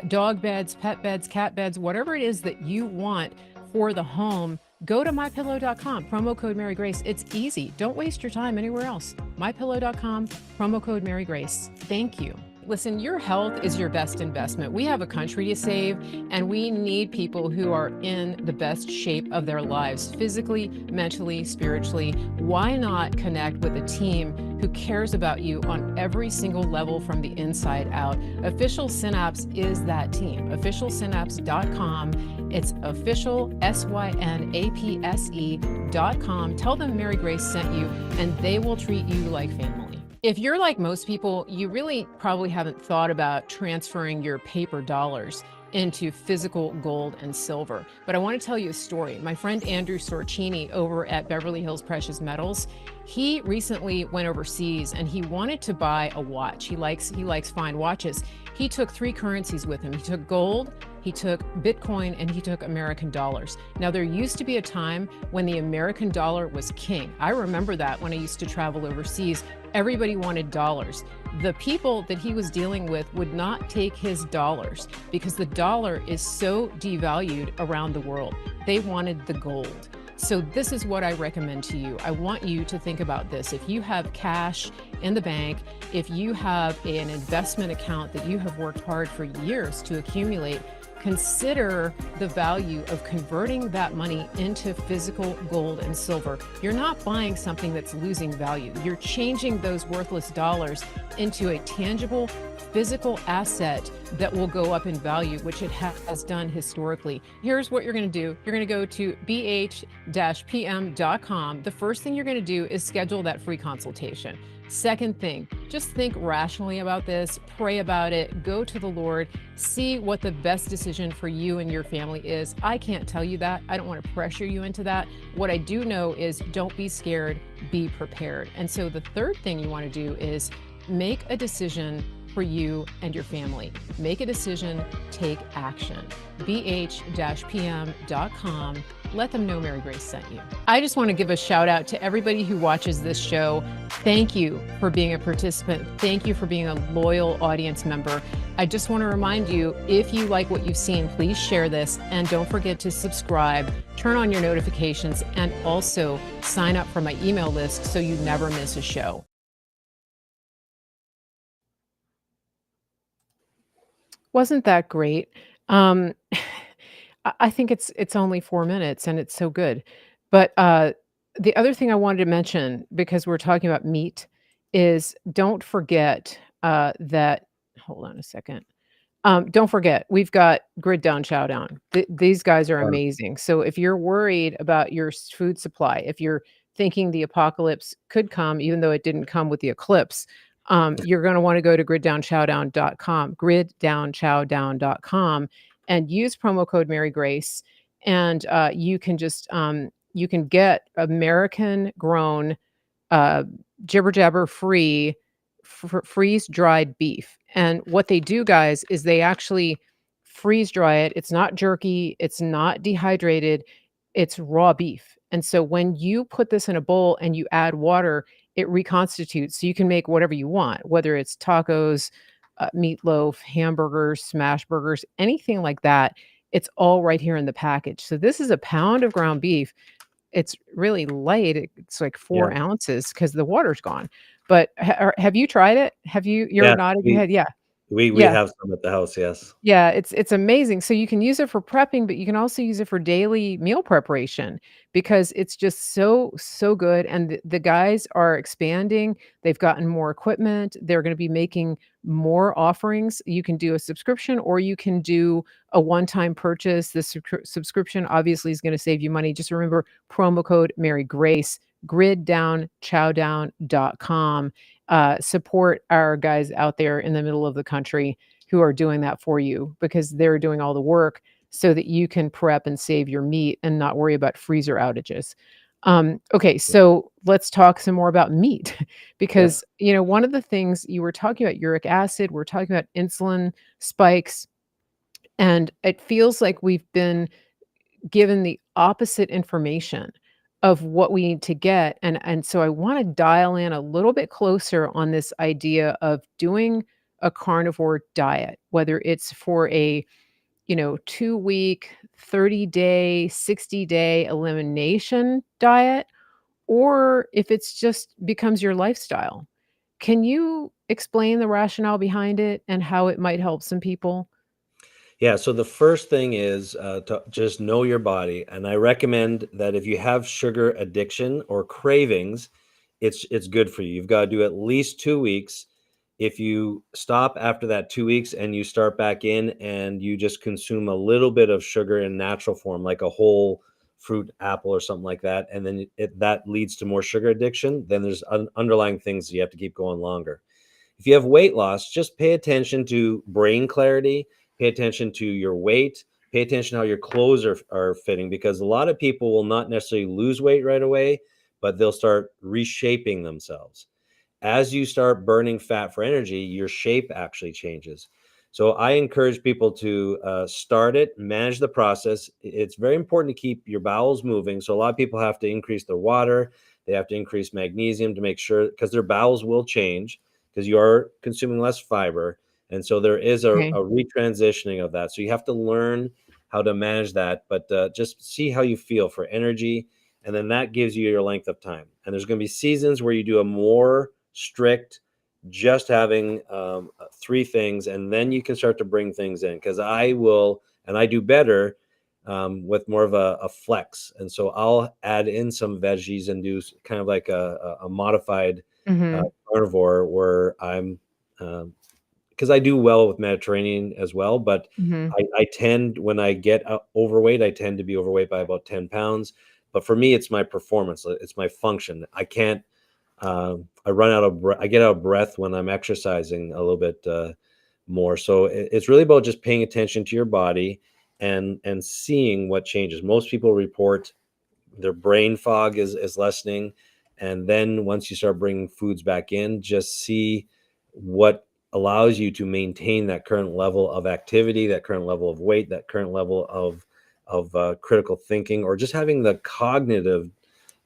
dog beds, pet beds, cat beds, whatever it is that you want for the home. Go to mypillow.com, promo code Mary Grace. It's easy. Don't waste your time anywhere else. Mypillow.com, promo code Mary Grace. Thank you. Listen, your health is your best investment. We have a country to save, and we need people who are in the best shape of their lives, physically, mentally, spiritually. Why not connect with a team who cares about you on every single level from the inside out? Official Synapse is that team. Officialsynapse.com. It's official, SYNAPSE.com. Tell them Mary Grace sent you, and they will treat you like family. If you're like most people, you really probably haven't thought about transferring your paper dollars into physical gold and silver. But I want to tell you a story. My friend Andrew Sorcini over at Beverly Hills Precious Metals, he recently went overseas and he wanted to buy a watch. He likes fine watches. He took 3 currencies with him. He took gold, he took Bitcoin, and he took American dollars. Now, there used to be a time when the American dollar was king. I remember that when I used to travel overseas. Everybody wanted dollars. The people that he was dealing with would not take his dollars because the dollar is so devalued around the world. They wanted the gold. So this is what I recommend to you. I want you to think about this. If you have cash in the bank, if you have an investment account that you have worked hard for years to accumulate, consider the value of converting that money into physical gold and silver. You're not buying something that's losing value. You're changing those worthless dollars into a tangible physical asset that will go up in value, which it has done historically. Here's what you're going to do. You're going to go to bh-pm.com. The first thing you're going to do is schedule that free consultation. Second thing, just think rationally about this, pray about it, go to the Lord, see what the best decision for you and your family is. I can't tell you that. I don't want to pressure you into that. What I do know is don't be scared, be prepared. And so the third thing you want to do is make a decision for you and your family. Make a decision, take action. bh-pm.com. Let them know Mary Grace sent you. I just want to give a shout out to everybody who watches this show. Thank you for being a participant. Thank you for being a loyal audience member. I just want to remind you, if you like what you've seen, please share this and don't forget to subscribe, turn on your notifications, and also sign up for my email list so you never miss a show. Wasn't that great? Um, I think it's only 4 minutes, and it's so good. But, the other thing I wanted to mention, because we're talking about meat, is don't forget, that hold on a second. Don't forget, we've got Grid Down, Chow Down. These guys are amazing. So if you're worried about your food supply, if you're thinking the apocalypse could come, even though it didn't come with the eclipse, you're going to want to go to griddownchowdown.com, griddownchowdown.com, and use promo code Mary Grace, and you can just you can get American grown uh, jibber jabber free freeze dried beef. And what they do, guys, is they actually freeze dry it. It's not jerky, it's not dehydrated, it's raw beef. And so when you put this in a bowl and you add water, it reconstitutes. So you can make whatever you want, whether it's tacos, meatloaf, hamburgers, smash burgers, anything like that. It's all right here in the package. So this is a pound of ground beef. It's really light. It's like Yeah. 4 ounces because the water's gone. But have you tried it? Have you you're Yeah. nodding your We head, yeah. we Yeah. have some at the house, yes. Yeah, it's amazing. So you can use it for prepping, but you can also use it for daily meal preparation because it's just so good. And the guys are expanding. They've gotten more equipment. They're going to be making more offerings. You can do a subscription or you can do a one-time purchase. The subscription obviously is going to save you money. Just remember promo code Mary Grace, griddownchowdown.com. Support our guys out there in the middle of the country who are doing that for you because they're doing all the work so that you can prep and save your meat and not worry about freezer outages. Okay, so let's talk some more about meat Yes. because one of the things you were talking about uric acid, we're talking about insulin spikes, and it feels like we've been given the opposite information of what we need to get. And so I want to dial in a little bit closer on this idea of doing a carnivore diet, whether it's for a 2-week, 30-day, 60-day elimination diet, or if it's just becomes your lifestyle. Can you explain the rationale behind it and how it might help some people? Yeah, so the first thing is to just know your body, and I recommend that if you have sugar addiction or cravings, it's good for you. You've got to do at least 2 weeks. If you stop after that 2 weeks and you start back in and you just consume a little bit of sugar in natural form, like a whole fruit apple or something like that, and then that leads to more sugar addiction, then there's underlying things you have to keep going longer. If you have weight loss, just pay attention to brain clarity, pay attention to your weight, pay attention how your clothes are fitting, because a lot of people will not necessarily lose weight right away, but they'll start reshaping themselves. As you start burning fat for energy, your shape actually changes. So I encourage people to start it, manage the process. It's very important to keep your bowels moving. So a lot of people have to increase their water. They have to increase magnesium to make sure, because their bowels will change because you are consuming less fiber. And so there is a Okay. retransitioning of that. So you have to learn how to manage that, but just see how you feel for energy. And then that gives you your length of time. And there's going to be seasons where you do a more strict, just having 3 things, and then you can start to bring things in. Because I will, and I do better with more of a flex. And so I'll add in some veggies and do kind of like a modified Mhm. carnivore where I'm, because I do well with Mediterranean as well, but Mhm. I tend, when I get overweight, I tend to be overweight by about 10 pounds. But for me, it's my performance, it's my function. I can't I run out of I get out of breath when I'm exercising a little bit more. So it's really about just paying attention to your body and seeing what changes. Most people report their brain fog is lessening, and then once you start bringing foods back in, just see what allows you to maintain that current level of activity, that current level of weight, that current level of critical thinking, or just having the cognitive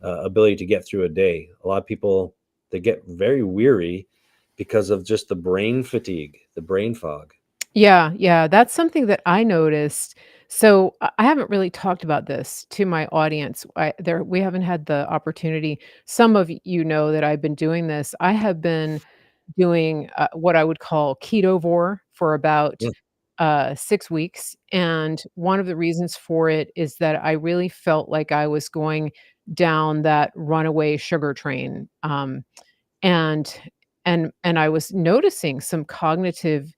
ability to get through a day. A lot of people, they get very weary because of just the brain fatigue, the brain fog. Yeah, yeah, that's something that I noticed. So, I haven't really talked about this to my audience. We haven't had the opportunity. Some of you know that I've been doing this. I have been doing, what I would call ketovore for about, Mm, 6 weeks, and one of the reasons for it is that I really felt like I was going down that runaway sugar train, and and I was noticing some cognitive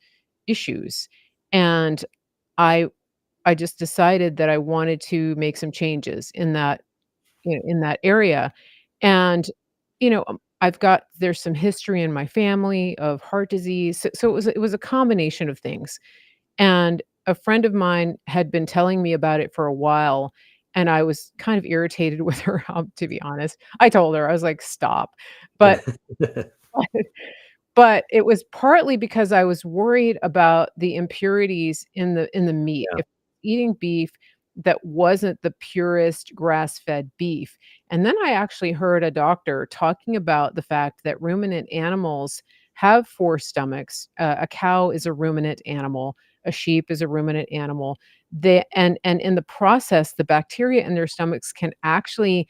issues, and I I just decided that I wanted to make some changes in that, in that area, and, I've got there's some history in my family of heart disease, so it was a combination of things, and a friend of mine had been telling me about it for a while, and I was kind of irritated with her, to be honest. I told her, I was like, "Stop." But But it was partly because I was worried about the impurities in the meat. yeah, If eating beef that wasn't the purest grass-fed beef. And then I actually heard a doctor talking about the fact that ruminant animals have 4 stomachs. A cow is a ruminant animal, a sheep is a ruminant animal. And in the process, the bacteria in their stomachs can actually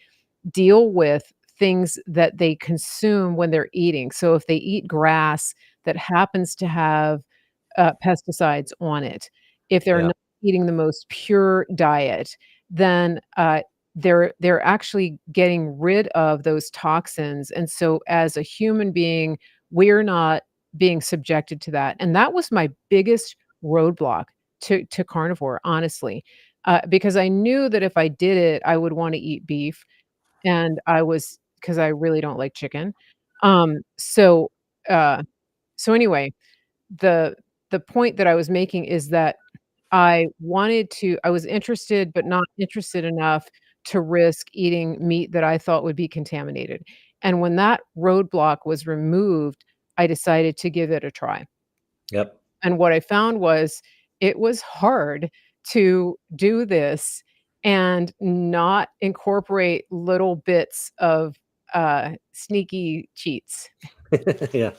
deal with things that they consume when they're eating. So if they eat grass that happens to have, pesticides on it, if they're yeah, not eating the most pure diet, then, they're actually getting rid of those toxins, and so as a human being, we're not being subjected to that, and that was my biggest roadblock to carnivore, honestly, because I knew that if I did it, I would wanna eat beef, and I was, because I really don't like chicken. Um, so, uh, so anyway, the the point that I was making is that I was interested, but not interested enough to risk eating meat that I thought would be contaminated. And when that roadblock was removed, I decided to give it a try. yep. And what I found was it was hard to do this and not incorporate little bits of, sneaky cheats. Yeah,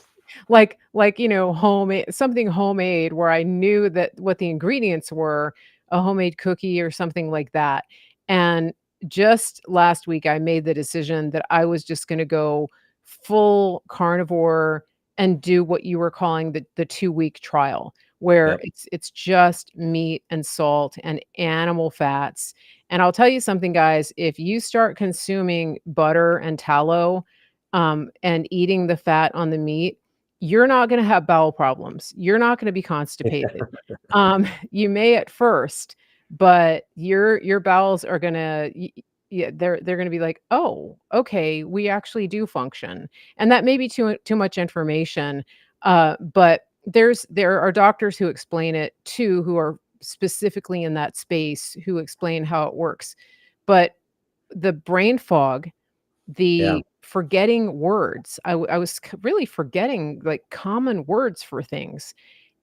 Homemade something homemade where I knew that what the ingredients were, a homemade cookie or something like that. And just last week, I made the decision that I was just gonna go full carnivore and do what you were calling the 2-week trial, where yep. it's just meat and salt and animal fats. And I'll tell you something, guys, if you start consuming butter and tallow, and eating the fat on the meat, you're not gonna have bowel problems. You're not gonna be constipated. You may at first, but your bowels are gonna yeah, they're gonna be like, "Oh, okay, we actually do function." And that may be too much information, but there are doctors who explain it too, who are specifically in that space, who explain how it works. But the brain fog, Yeah, the forgetting words. I was really forgetting, like, common words for things.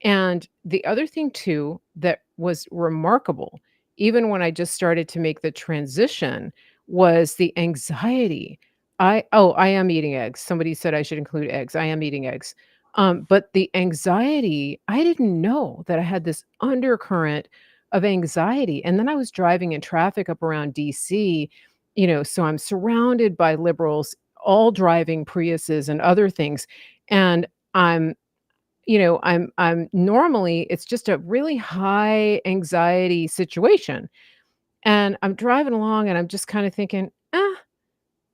And the other thing too that was remarkable, even when I just started to make the transition, was the anxiety. I am eating eggs. Somebody said I should include eggs. I am eating eggs. But the anxiety, I didn't know that I had this undercurrent of anxiety. And then I was driving in traffic up around DC, so I'm surrounded by liberals, all driving Priuses and other things. And I'm I'm normally, it's just a really high anxiety situation, and I'm driving along and I'm just kinda thinking,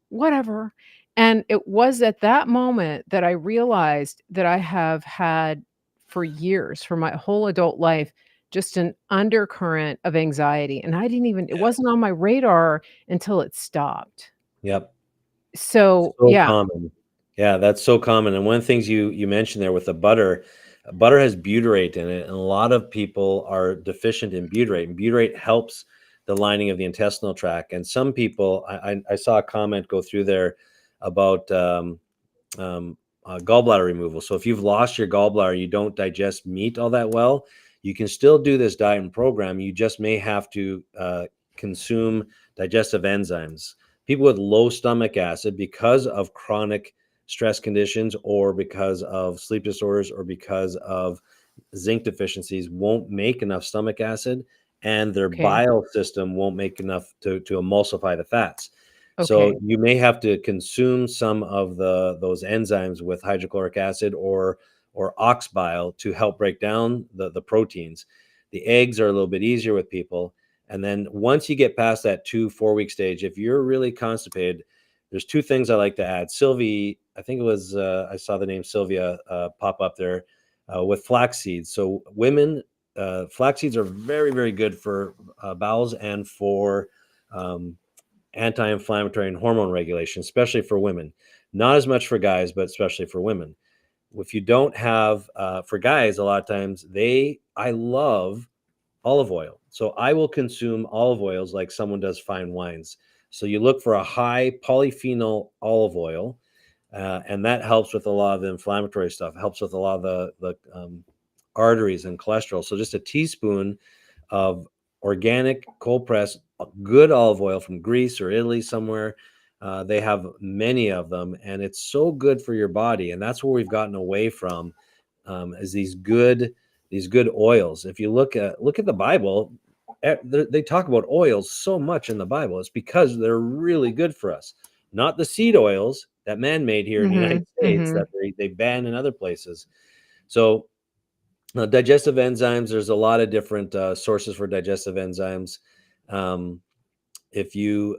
whatever." And it was at that moment that I realized that I have had for years, for my whole adult life, just an undercurrent of anxiety, and it wasn't on my radar until it stopped. yep. So, So yeah. common. Yeah, that's so common. And one of the things you mentioned there with the butter, butter has butyrate in it, and a lot of people are deficient in butyrate. And butyrate helps the lining of the intestinal tract. And some people, I saw a comment go through there about um, gallbladder removal. So if you've lost your gallbladder, you don't digest meat all that well, you can still do this diet and program. You just may have to consume digestive enzymes. People with low stomach acid, because of chronic stress conditions or because of sleep disorders or because of zinc deficiencies, won't make enough stomach acid, and their Okay. bile system won't make enough to emulsify the fats. So Okay. you may have to consume some of those enzymes with hydrochloric acid or ox bile to help break down the proteins. The eggs are a little bit easier with people. And then once you get past that 2 4 week stage, if you're really constipated, there's two things I like to add. Sylvie, I think it was I saw the name Sylvia pop up there with flax seeds. So women, flax seeds are very very good for bowels and for um, anti-inflammatory and hormone regulation, especially for women. Not as much for guys, but especially for women. If you don't have for guys, a lot of times I love olive oil. So I will consume olive oils like someone does fine wines. So you look for a high polyphenol olive oil, and that helps with a lot of the inflammatory stuff. It helps with a lot of the arteries and cholesterol. So just a teaspoon of organic cold pressed good olive oil from Greece or Italy somewhere. They have many of them, and it's so good for your body. And that's where we've gotten away from, is these good oils. If you look at the Bible, they talk about oils so much in the Bible. It's because they're really good for us, not the seed oils that man made here in the United Mhm. States that Mhm. they ban in other places. So digestive enzymes, there's a lot of different sources for digestive enzymes. Um, if you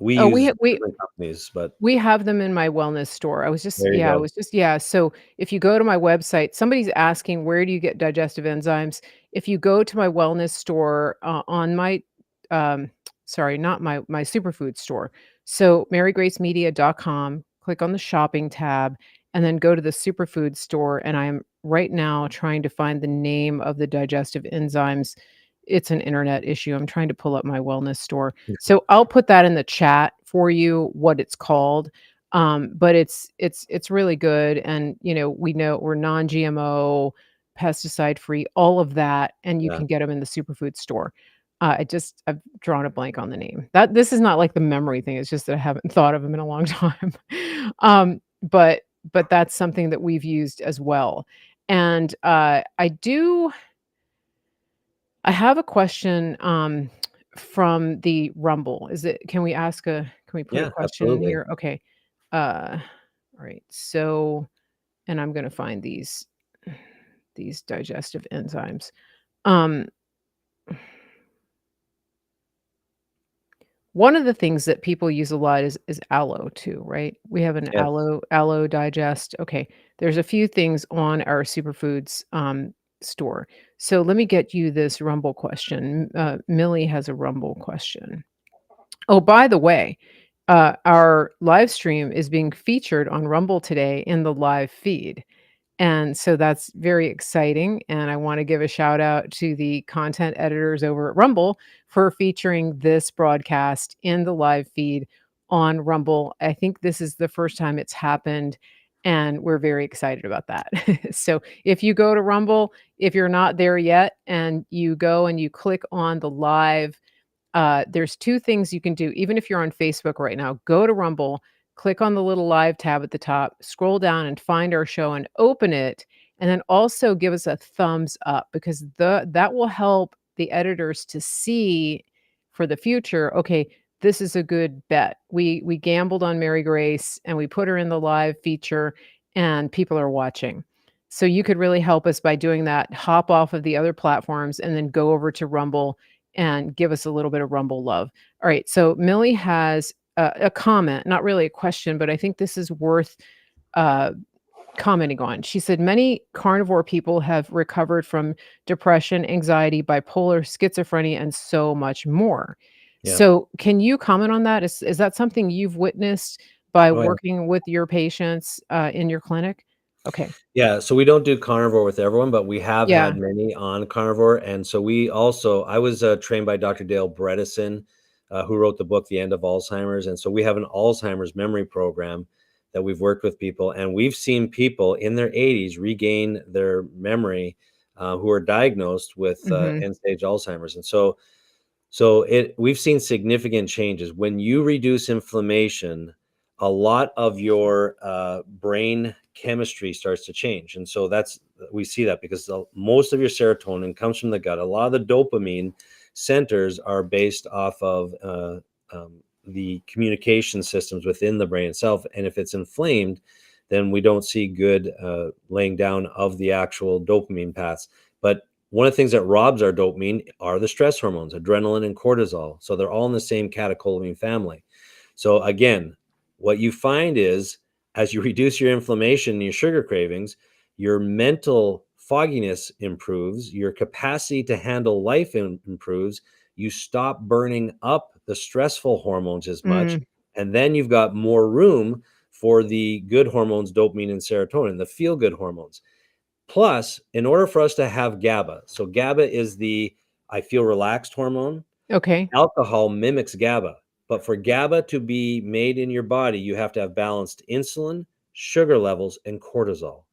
We Oh, use different companies, but we have them in my wellness store. there you go. So if you go to my website, somebody's asking, "Where do you get digestive enzymes?" If you go to my wellness store, on my, um sorry, not my superfood store. So marygracemedia.com, click on the shopping tab, and then go to the superfood store, and I'm right now trying to find the name of the digestive enzymes. It's an internet issue. I'm trying to pull up my wellness store. So I'll put that in the chat for you, what it's called. But it's really good, and, we know we're non-GMO, pesticide-free, all of that, and you Yeah, can get them in the superfood store. I've drawn a blank on the name. This is not like the memory thing, it's just that I haven't thought of them in a long time. But that's something that we've used as well. And, I have a question, from the Rumble. Can we put a yeah, question in absolutely. here? Okay. Uh, all right. So, and I'm gonna find these digestive enzymes. Um, One of the things that people use a lot is aloe too, right? We have an Yes. aloe digest. Okay. There's a few things on our superfoods, store. So let me get you this Rumble question. Millie has a Rumble question. Oh, by the way, our live stream is being featured on Rumble today in the live feed. And so that's very exciting. And I want to give a shout out to the content editors over at Rumble for featuring this broadcast in the live feed on Rumble. I think this is the first time it's happened. And we're very excited about that. So if you go to Rumble, if you're not there yet, and you go and you click on the live, there's 2 things you can do, even if you're on Facebook right now. Go to Rumble, click on the little live tab at the top, scroll down and find our show and open it, and then also give us a thumbs up, because that will help the editors to see for the future, okay, this is a good bet. We gambled on Mary Grace, and we put her in the live feature, and people are watching. So you could really help us by doing that. Hop off of the other platforms and then go over to Rumble and give us a little bit of Rumble love. All right, so Millie has a comment, not really a question, but I think this is worth uh, commenting on. She said, "Many carnivore people have recovered from depression, anxiety, bipolar, schizophrenia, and so much more." Yeah. So, can you comment on that? Is that something you've witnessed? by Oh, yeah. working with your patients, in your clinic? Okay. Yeah, so we don't do carnivore with everyone, but we have Yeah. had many on carnivore, and so we also I was, trained by Dr. Dale Bredesen, who wrote the book, The End of Alzheimer's, and so we have an Alzheimer's memory program that we've worked with people, and we've seen people in their 80s regain their memory, who are diagnosed with, Mhm. end-stage Alzheimer's, and so it we've seen significant changes. When you reduce inflammation, a lot of your brain chemistry starts to change. And so that's we see that because most of your serotonin comes from the gut. A lot of the dopamine centers are based off of the communication systems within the brain itself. And if it's inflamed, then we don't see good laying down of the actual dopamine paths. But one of the things that robs our dopamine are the stress hormones, adrenaline and cortisol. So they're all in the same catecholamine family. So again, what you find is as you reduce your inflammation and your sugar cravings, your mental fogginess improves, your capacity to handle life improves, you stop burning up the stressful hormones as much, Mm, and then you've got more room for the good hormones, dopamine and serotonin, the feel good hormones. Plus, in order for us to have GABA, so GABA is the I feel relaxed hormone. okay. Alcohol mimics GABA, but for GABA to be made in your body, you have to have balanced insulin, sugar levels, and cortisol.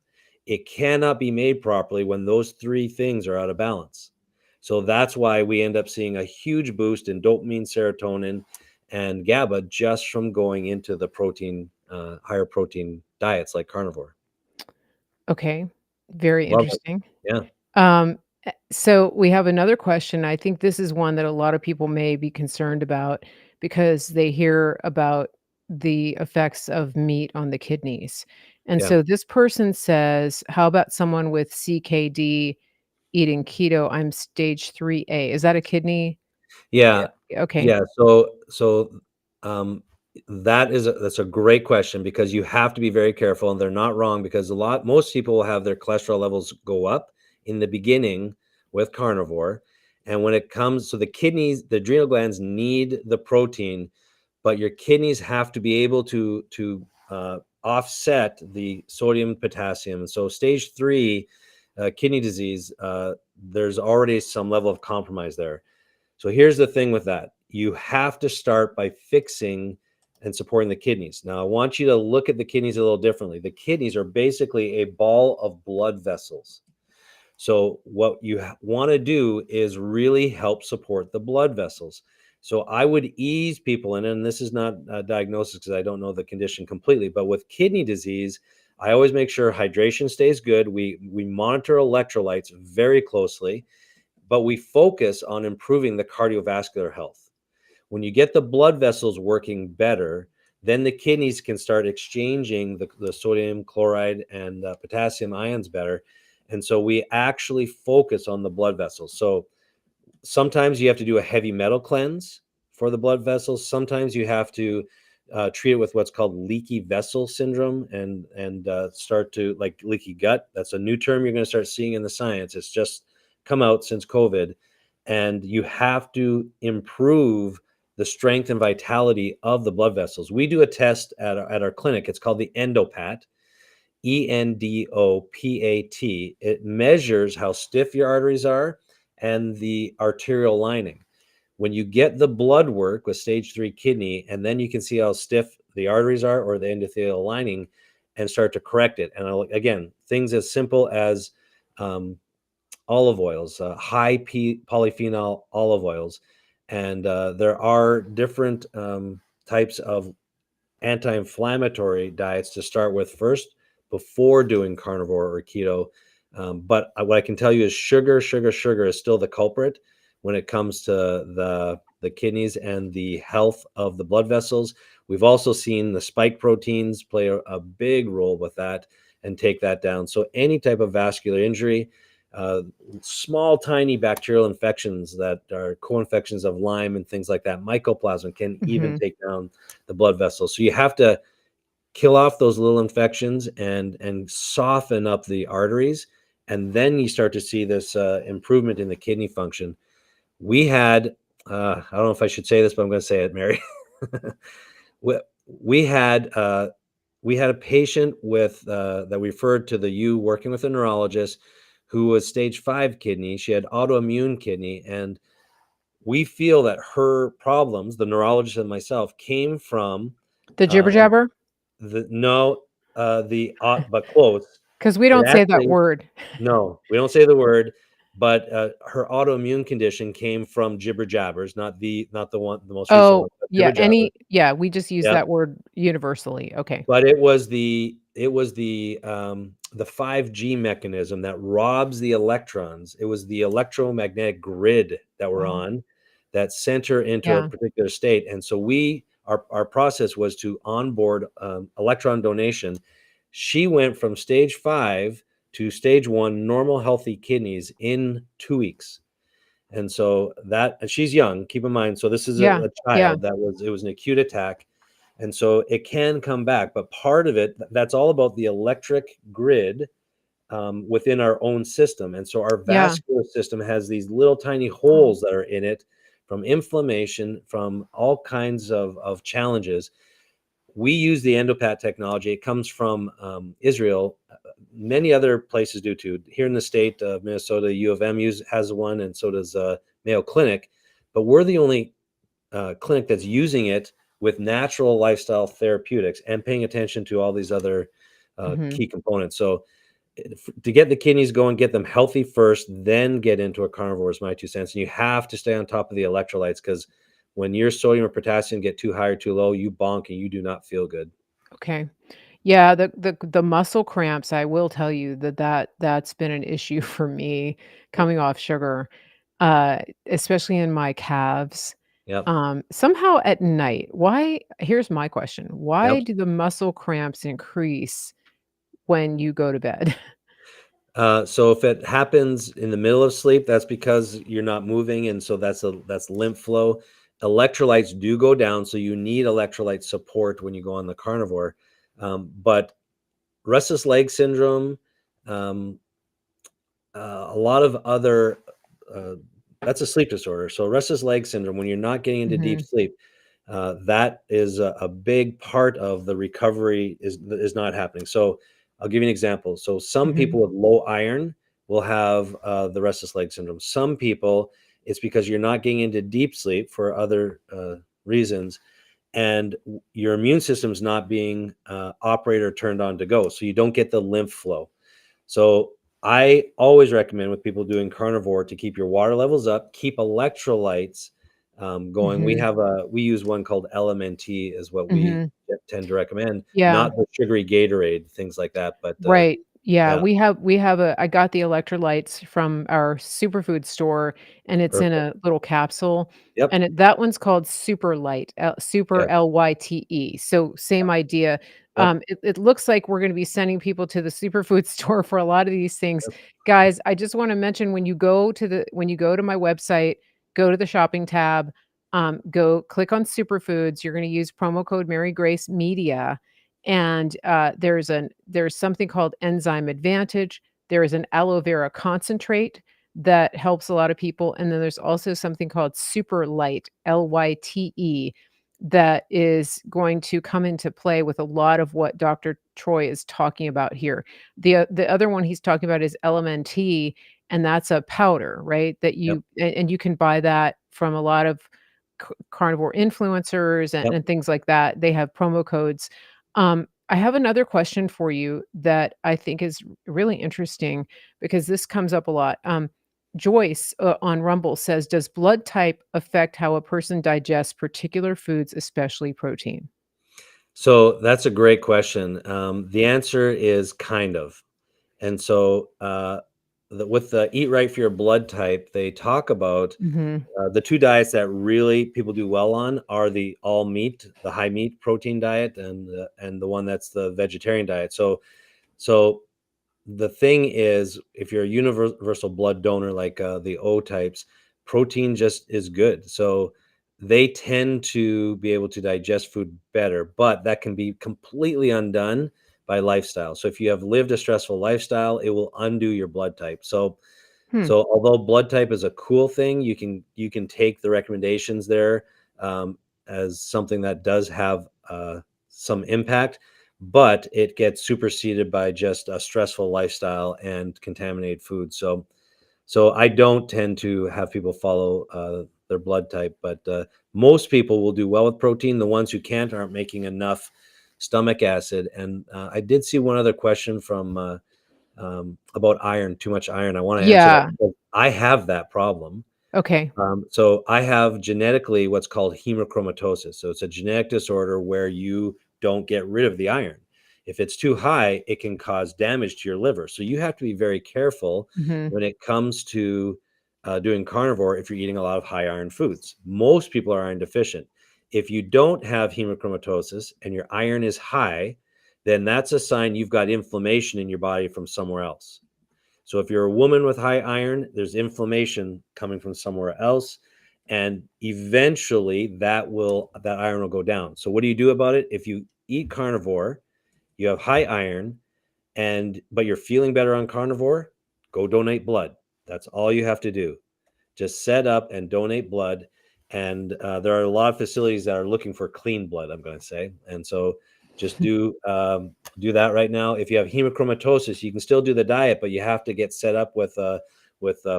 It cannot be made properly when those three things are out of balance. So that's why we end up seeing a huge boost in dopamine, serotonin, and GABA just from going into the protein, higher protein diets like carnivore. Okay. Very Love it. interesting. Yeah. So we have another question. I think this is one that a lot of people may be concerned about because they hear about the effects of meat on the kidneys. And Yeah. so this person says, how about someone with CKD eating keto? I'm stage 3A. Is that a kidney? Yeah. Okay. Yeah, so, um, that's a great question because you have to be very careful, and they're not wrong because most people will have their cholesterol levels go up in the beginning with carnivore, and when it comes so the adrenal glands need the protein, but your kidneys have to be able to offset the sodium, potassium. So stage 3, kidney disease, there's already some level of compromise there. So here's the thing with that. You have to start by fixing and supporting the kidneys. Now, I want you to look at the kidneys a little differently. The kidneys are basically a ball of blood vessels. So, what you want to do is really help support the blood vessels. So, I would ease people in, and this is not a diagnosis because I don't know the condition completely, but with kidney disease, I always make sure hydration stays good. We monitor electrolytes very closely, but we focus on improving the cardiovascular health. When you get the blood vessels working better, then the kidneys can start exchanging the sodium chloride and potassium ions better. And so we actually focus on the blood vessels. So sometimes you have to do a heavy metal cleanse for the blood vessels. Sometimes you have to treat it with what's called leaky vessel syndrome and start to like leaky gut. That's a new term you're going to start seeing in the science. It's just come out since COVID, and you have to improve the strength and vitality of the blood vessels. We do a test at our clinic. It's called the endopat. ENDOPAT. It measures how stiff your arteries are and the arterial lining. When you get the blood work with stage 3 kidney, and then you can see how stiff the arteries are or the endothelial lining and start to correct it. And again, things as simple as um, olive oils, polyphenol olive oils. And there are different types of anti-inflammatory diets to start with first before doing carnivore or keto. But what I can tell you is sugar is still the culprit when it comes to the kidneys and the health of the blood vessels. We've also seen the spike proteins play a big role with that and take that down. So any type of vascular injury, uh, small, tiny bacterial infections that are co-infections of Lyme and things like that, mycoplasma can even Mhm. take down the blood vessels. So you have to kill off those little infections and soften up the arteries, and then you start to see this improvement in the kidney function. We had I don't know if I should say this, but I'm going to say it, Mary. we had we had a patient with that we referred to the U working with a neurologist who was stage 5 kidney. She had autoimmune kidney, and we feel that her problems, the neurologist and myself, came from The jibber uh, jabber? the no, the but close. Because we It don't say that actually word. no, we don't say the word, but her autoimmune condition came from jibber jabbers, not the one, the most recent one, Oh, but yeah, jibber jabber. we just use Yep. that word universally. Okay. But it was the 5G mechanism that robs the electrons. It was the electromagnetic grid that we're Oh, on that center into a yeah. particular state. And so our process was to onboard electron donation. She went from stage 5 to stage 1 normal healthy kidneys in 2 weeks. And so that, and she's young, keep in mind. So this is Yeah, a yeah, child that was, it was an acute attack. And so it can come back, but part of it, that's all about the electric grid within our own system. And so our yeah. vascular system has these little tiny Oh, holes that are in it from inflammation, from all kinds of challenges. We use the endopat technology. It comes from Israel. Many other places do too. Here in the state of Minnesota, U of M has one, and so does Mayo Clinic. But we're the only clinic that's using it with natural lifestyle therapeutics and paying attention to all these other mhm. key components. So to get the kidneys going, get them healthy first, then get into a carnivore is my 2 cents. And you have to stay on top of the electrolytes, because when your sodium or potassium get too high or too low, you bonk and you do not feel good. Okay. Yeah, the muscle cramps, I will tell you that's been an issue for me Yep. coming off sugar, especially in my calves. Yep. Somehow at night, why here's my question, why Yep. do the muscle cramps increase when you go to bed? So if it happens in the middle of sleep, that's because you're not moving, and so that's lymph flow. Electrolytes do go down, so you need electrolyte support when you go on the carnivore. But restless leg syndrome, um, a lot of other uh, that's a sleep disorder. So restless leg syndrome, when you're not getting into deep Mhm, sleep, that is a big part of the recovery is not happening. So I'll give you an example. So some mhm, people with low iron will have the restless leg syndrome. Some people, it's because you're not getting into deep sleep for other reasons, and your immune system's not being operated or turned on to go. So you don't get the lymph flow. So I always recommend with people doing carnivore to keep your water levels up, keep electrolytes going. mhm, We use one called LMNT is what we mhm. tend to recommend, Yeah. not the sugary Gatorade, things like that. But Right. Yeah, yeah, we have a I got the electrolytes from our superfood store, and it's in perfect. a little capsule, Yep. and that one's called Super Light, Super Okay. Lyte. So same idea. Yep. It looks like we're gonna be sending people to the superfood store for a lot of these things. Yep. Guys, I just wanna mention when you go to my website, go to the shopping tab, go click on superfoods, you're gonna use promo code Mary Grace Media, and, there's something called Enzyme Advantage. There is an aloe vera concentrate that helps a lot of people, and then there's also something called Super Light, Lyte, that is going to come into play with a lot of what Dr. Troy is talking about here. The other one he's talking about is LMNT, and that's a powder, right? That Yep. and you can buy that from a lot of carnivore influencers Yep. and things like that. They have promo codes. I have another question for you that I think is really interesting because this comes up a lot. Joyce on Rumble says, "Does blood type affect how a person digests particular foods, especially protein?" So that's a great question. The answer is kind of. And so with the Eat Right for Your Blood Type, they talk about Mhm. the two diets that really people do well on are the all meat, the high meat protein diet, and the one that's the vegetarian diet. So the thing is, if you're a universal blood donor like the O types, protein just is good. So they tend to be able to digest food better, but that can be completely undone by lifestyle. So if you have lived a stressful lifestyle, it will undo your blood type. So Hmm. so although blood type is a cool thing, you can take the recommendations there as something that does have some impact, but it gets superseded by just a stressful lifestyle and contaminated food. So I don't tend to have people follow their blood type, but most people will do well with protein. The ones who can't aren't making enough stomach acid. And I did see one other question from about iron, too much iron. I want to answer that Yeah. because I have that problem. Okay. So I have genetically what's called hemochromatosis. So it's a genetic disorder where you don't get rid of the iron. If it's too high, it can cause damage to your liver. So you have to be very careful Mhm. when it comes to doing carnivore if you're eating a lot of high iron foods. Most people are iron deficient. If you don't have hemochromatosis and your iron is high, then that's a sign you've got inflammation in your body from somewhere else. So if you're a woman with high iron, there's inflammation coming from somewhere else, and eventually that iron will go down. So what do you do about it? If you eat carnivore, you have high iron, and but you're feeling better on carnivore, go donate blood. That's all you have to do. Just set up and donate blood. And there are a lot of facilities that are looking for clean blood, I'm going to say. And so just do that right now. If you have hemochromatosis, you can still do the diet, but you have to get set up with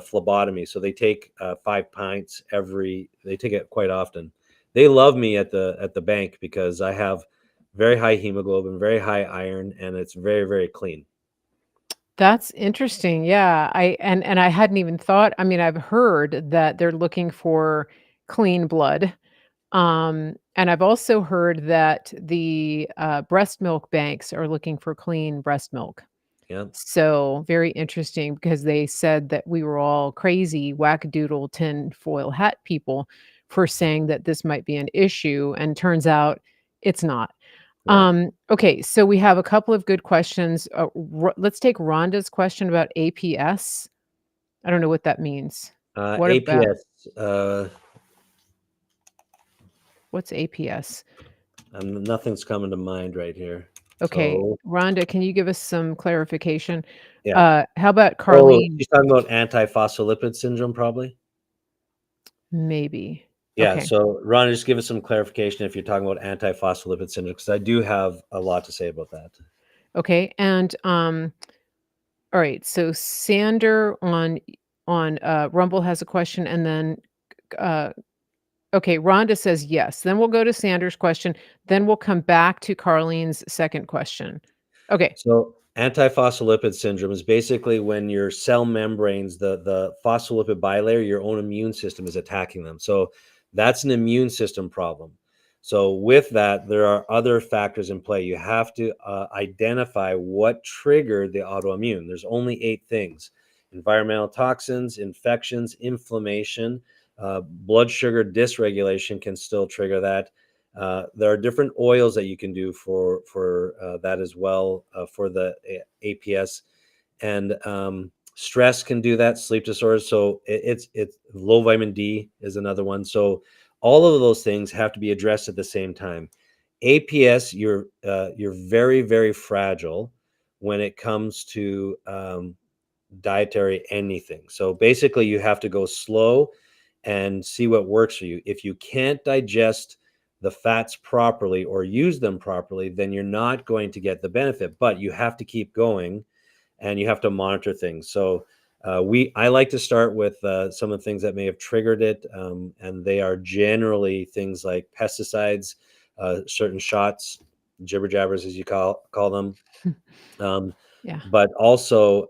phlebotomy. So they take 5 pints every. They take it quite often. They love me at the bank because I have very high hemoglobin, very high iron, and it's very, very clean. That's interesting, yeah, and I hadn't even thought I mean, I've heard that they're looking for clean blood, and I've also heard that the, breast milk banks are looking for clean breast milk. Yeah. So, very interesting because they said that we were all crazy wackadoodle tinfoil hat people for saying that this might be an issue, and turns out it's not. Yeah. Okay, so we have a couple of good questions. Let's take Rhonda's question about APS. I don't know what that means. What about APS. what's APS? Nothing's coming to mind right here. Okay, So Rhonda, can you give us some clarification? yeah. How about Oh, Carlene? she's talking about antiphospholipid syndrome, probably. Maybe. Yeah. Okay. So Ron, just give us some clarification if you're talking about antiphospholipid syndrome, because I do have a lot to say about that. Okay. And all right. So Sander on Rumble has a question, and then uh, okay, Rhonda says yes. Then we'll go to Sanders' question. Then we'll come back to Carlene's second question. Okay. So antiphospholipid syndrome is basically when your cell membranes, the phospholipid bilayer, your own immune system is attacking them. So that's an immune system problem. So with that, there are other factors in play. You have to identify what triggered the autoimmune. There's only 8 things: environmental toxins, infections, inflammation, blood sugar dysregulation can still trigger that. There are different oils that you can do for that as well for the APS, and stress can do that. Sleep disorders. So it's low vitamin D is another one. So all of those things have to be addressed at the same time. APS, you're very, very fragile when it comes to dietary anything. So basically, you have to go slow and see what works for you. If you can't digest the fats properly or use them properly, then you're not going to get the benefit. But you have to keep going, and you have to monitor things. So I like to start with some of the things that may have triggered it, and they are generally things like pesticides, certain shots, jibber jabbers as you call them, um, Yeah. but also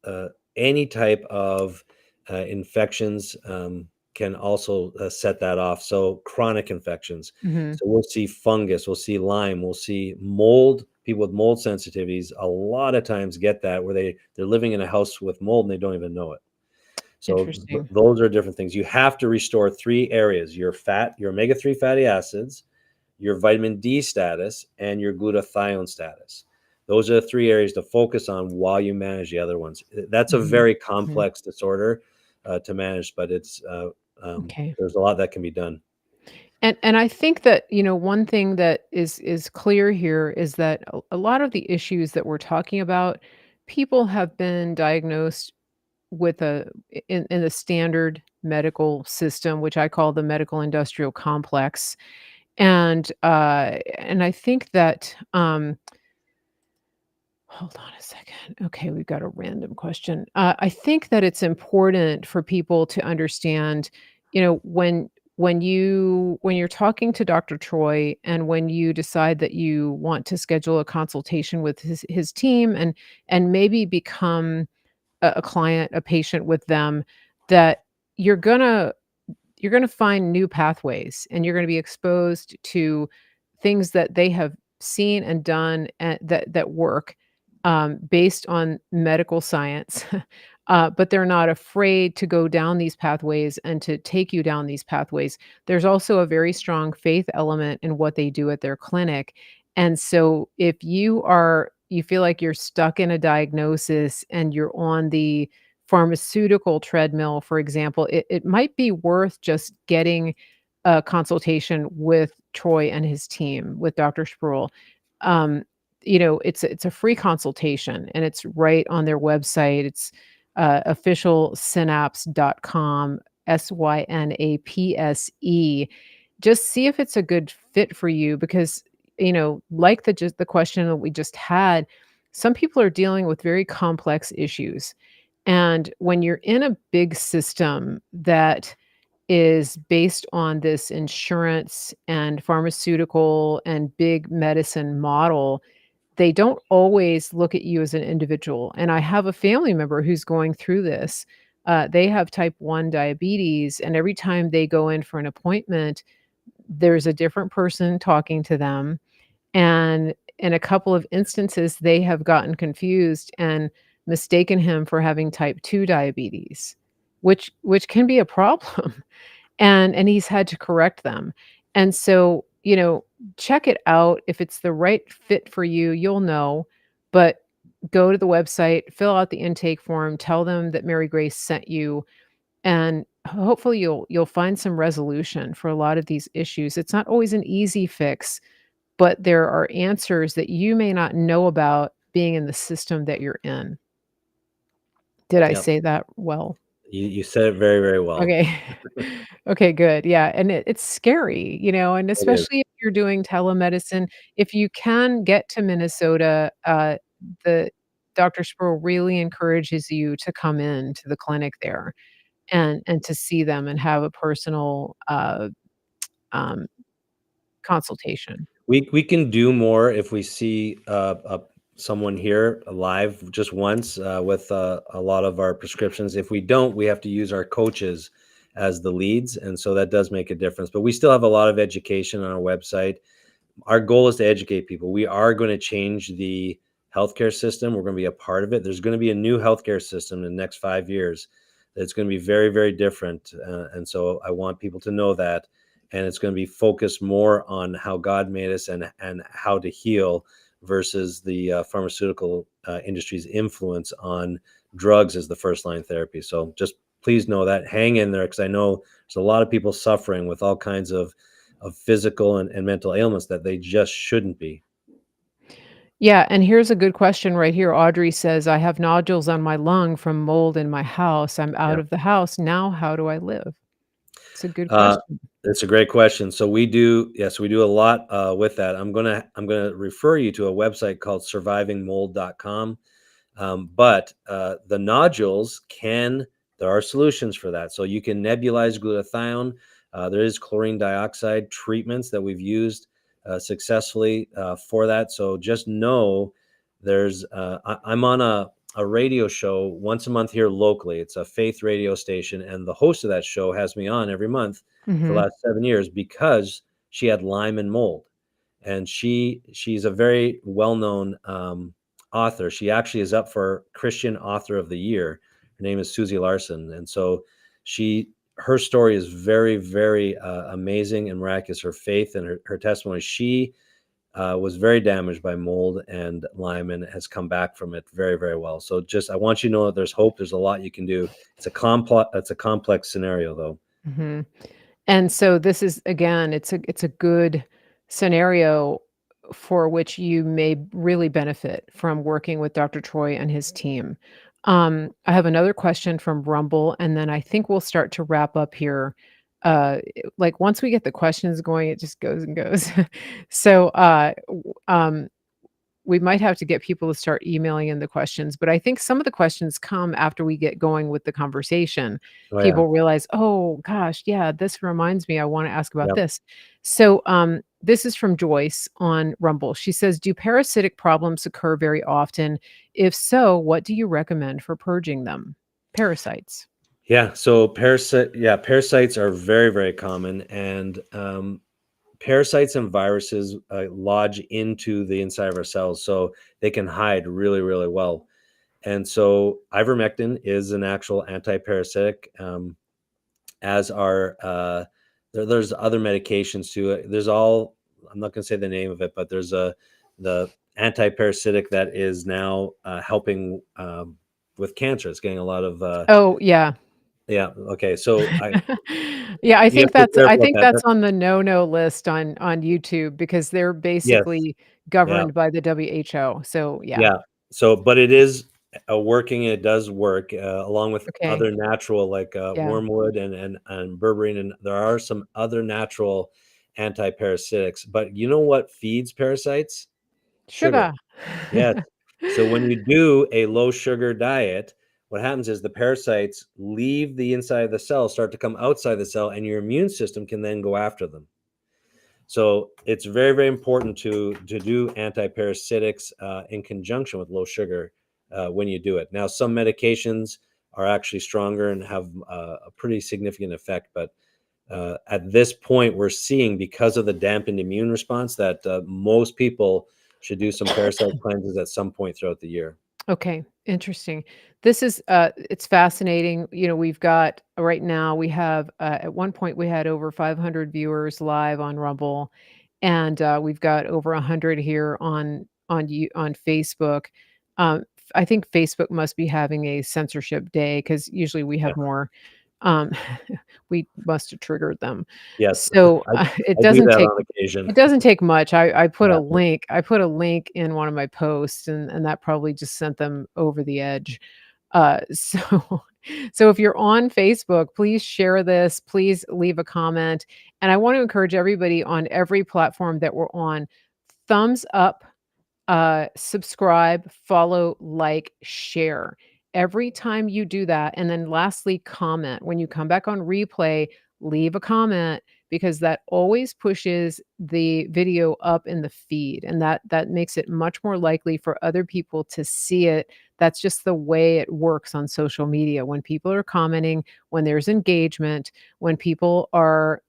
uh, any type of infections can also set that off. So chronic infections. Mhm. So we'll see fungus, we'll see Lyme, we'll see mold. People with mold sensitivities a lot of times get that where they're living in a house with mold and they don't even know it. So Interesting. those are different things. You have to restore 3 areas: your fat, your omega-3 fatty acids, your vitamin D status, and your glutathione status. Those are the 3 areas to focus on while you manage the other ones. That's a Mhm. very Mhm. complex disorder to manage, but Okay. there's a lot that can be done. And I think that, one thing that is clear here is that a lot of the issues that we're talking about, people have been diagnosed with in the standard medical system, which I call the medical industrial complex. And I think that, hold on a second. Okay, we've got a random question. I think that it's important for people to understand, when you're talking to Dr. Troy and when you decide that you want to schedule a consultation with his team and maybe become a client, a patient with them, that you're gonna you're gonna find new pathways, and you're gonna be exposed to things that they have seen and done and that work, based on medical science, but they're not afraid to go down these pathways and to take you down these pathways. There's also a very strong faith element in what they do at their clinic, and so if you feel like you're stuck in a diagnosis and you're on the pharmaceutical treadmill, for example, it might be worth just getting a consultation with Troy and his team, with Dr. Spruill. Um, it's a free consultation and it's right on their website. It's official synapse.com, synapse. Just see if it's a good fit for you because, like the question that we just had, some people are dealing with very complex issues. And when you're in a big system that is based on this insurance and pharmaceutical and big medicine model, they don't always look at you as an individual. And I have a family member who's going through this. They have type 1 diabetes, and every time they go in for an appointment, there's a different person talking to them. And in a couple of instances, they have gotten confused and mistaken him for having type 2 diabetes, which can be a problem. And he's had to correct them. And so, check it out. If it's the right fit for you, you'll know. But go to the website, fill out the intake form, tell them that Mary Grace sent you, and hopefully you'll find some resolution for a lot of these issues. It's not always an easy fix, but there are answers that you may not know about being in the system that you're in. Did I Yep. say that well? You said it very, very well. Okay. Okay, good. Yeah, and it's scary, and It is. especially if you're doing telemedicine. If you can get to Minnesota, the Dr. Spurl really encourages you to come in to the clinic there and to see them and have a personal, um, consultation. We can do more if we see, someone here live just once, with, a lot of our prescriptions. If we don't, we have to use our coaches as the leads, and so that does make a difference, but we still have a lot of education on our website. Our goal is to educate people. We are gonna change the healthcare system. We're gonna be a part of it. There's gonna be a new healthcare system in the next 5 years that's gonna be very, very different, and so I want people to know that, and it's gonna be focused more on how God made us and how to heal versus the, pharmaceutical, industry's influence on drugs as the first line therapy. So just please know that. Hang in there because I know there's a lot of people suffering with all kinds of physical and mental ailments that they just shouldn't be. Yeah, and here's a good question right here. Audrey says, "I have nodules on my lung from mold in my house. I'm out Yeah. of the house. Now how do I live?" It's a good Uh, question. it's a great question. So we do, yes, we do a lot with that. I'm gonna refer you to a website called survivingmold.com. But the nodules can there are solutions for that. So you can nebulize glutathione. There is chlorine dioxide treatments that we've used successfully for that. So just know I'm on a radio show once a month here locally. It's a faith radio station, and the host of that show has me on every month for the Mhm. last 7 years because she had Lyme and mold, and she's a very well-known author. She actually is up for Christian Author of the Year. Her name is Susie Larson, and so she her story is very, very amazing and miraculous. Her faith and her testimony. She was very damaged by mold and Lyme and has come back from it very, very well. So just I want you to know that there's hope. There's a lot you can do. It's a complex scenario though. Mhm. And so this is again, it's a good scenario for which you may really benefit from working with Dr. Troy and his team. I have another question from Rumble, and then I think we'll start to wrap up here. like, once we get the questions going, it just goes and goes. So, we might have to get people to start emailing in the questions, but I think some of the questions come after we get going with the conversation. Oh, yeah. People realize, "Oh gosh, yeah, this reminds me, I wanna ask about Yep. this." So, this is from Joyce on Rumble. She says, "Do parasitic problems occur very often? If so, what do you recommend for purging them?" Parasites. Yeah, so parasites are very, very common, and, parasites and viruses, lodge into the inside of our cells, so they can hide really, really well. And so ivermectin is an actual anti-parasitic, as are, there's other medications too. I'm not gonna say the name of it, but there's the anti-parasitic that is now, helping, with cancer. It's getting a lot of, Oh, yeah. yeah, okay, so Yeah, I you have think to be I careful with think that. that's on the no-no list on YouTube because they're Yes, basically yeah. governed by the WHO, so yeah. Yeah. So, but it is a working, it does work, along with Okay, other natural like, yeah. wormwood and berberine, and there are some other natural anti-parasitics, but you know what feeds parasites? Sugar. Sugar. Yes. So when you do a low sugar diet, what happens is the parasites leave the inside of the cell, start to come outside the cell, and your immune system can then go after them. So it's very, very important to do antiparasitics, in conjunction with low sugar, when you do it. Now, some medications are actually stronger and have, a pretty significant effect, but, at this point, we're seeing because of the dampened immune response that, most people should do some parasite cleanses at some point throughout the year. Okay, interesting. This is it's fascinating. You know, we've got right now we have at one point we had over 500 viewers live on Rumble, and we've got over 100 here on Facebook. I think Facebook must be having a censorship day because usually we Yeah. have more. Um, we must have triggered them. Yes. So I it I do doesn't that take on occasion. it doesn't take much. Yeah. I put a link in one of my posts, and that probably just sent them over the edge. So so if you're on Facebook, please share this, please leave a comment, and I want to encourage everybody on every platform that we're on, thumbs up, subscribe, follow, like, share. Every time you do that, and then lastly, comment. When you come back on replay, leave a comment because that always pushes the video up in the feed, and that makes it much more likely for other people to see it. That's just the way it works on social media. When people are commenting, when there's engagement, when people are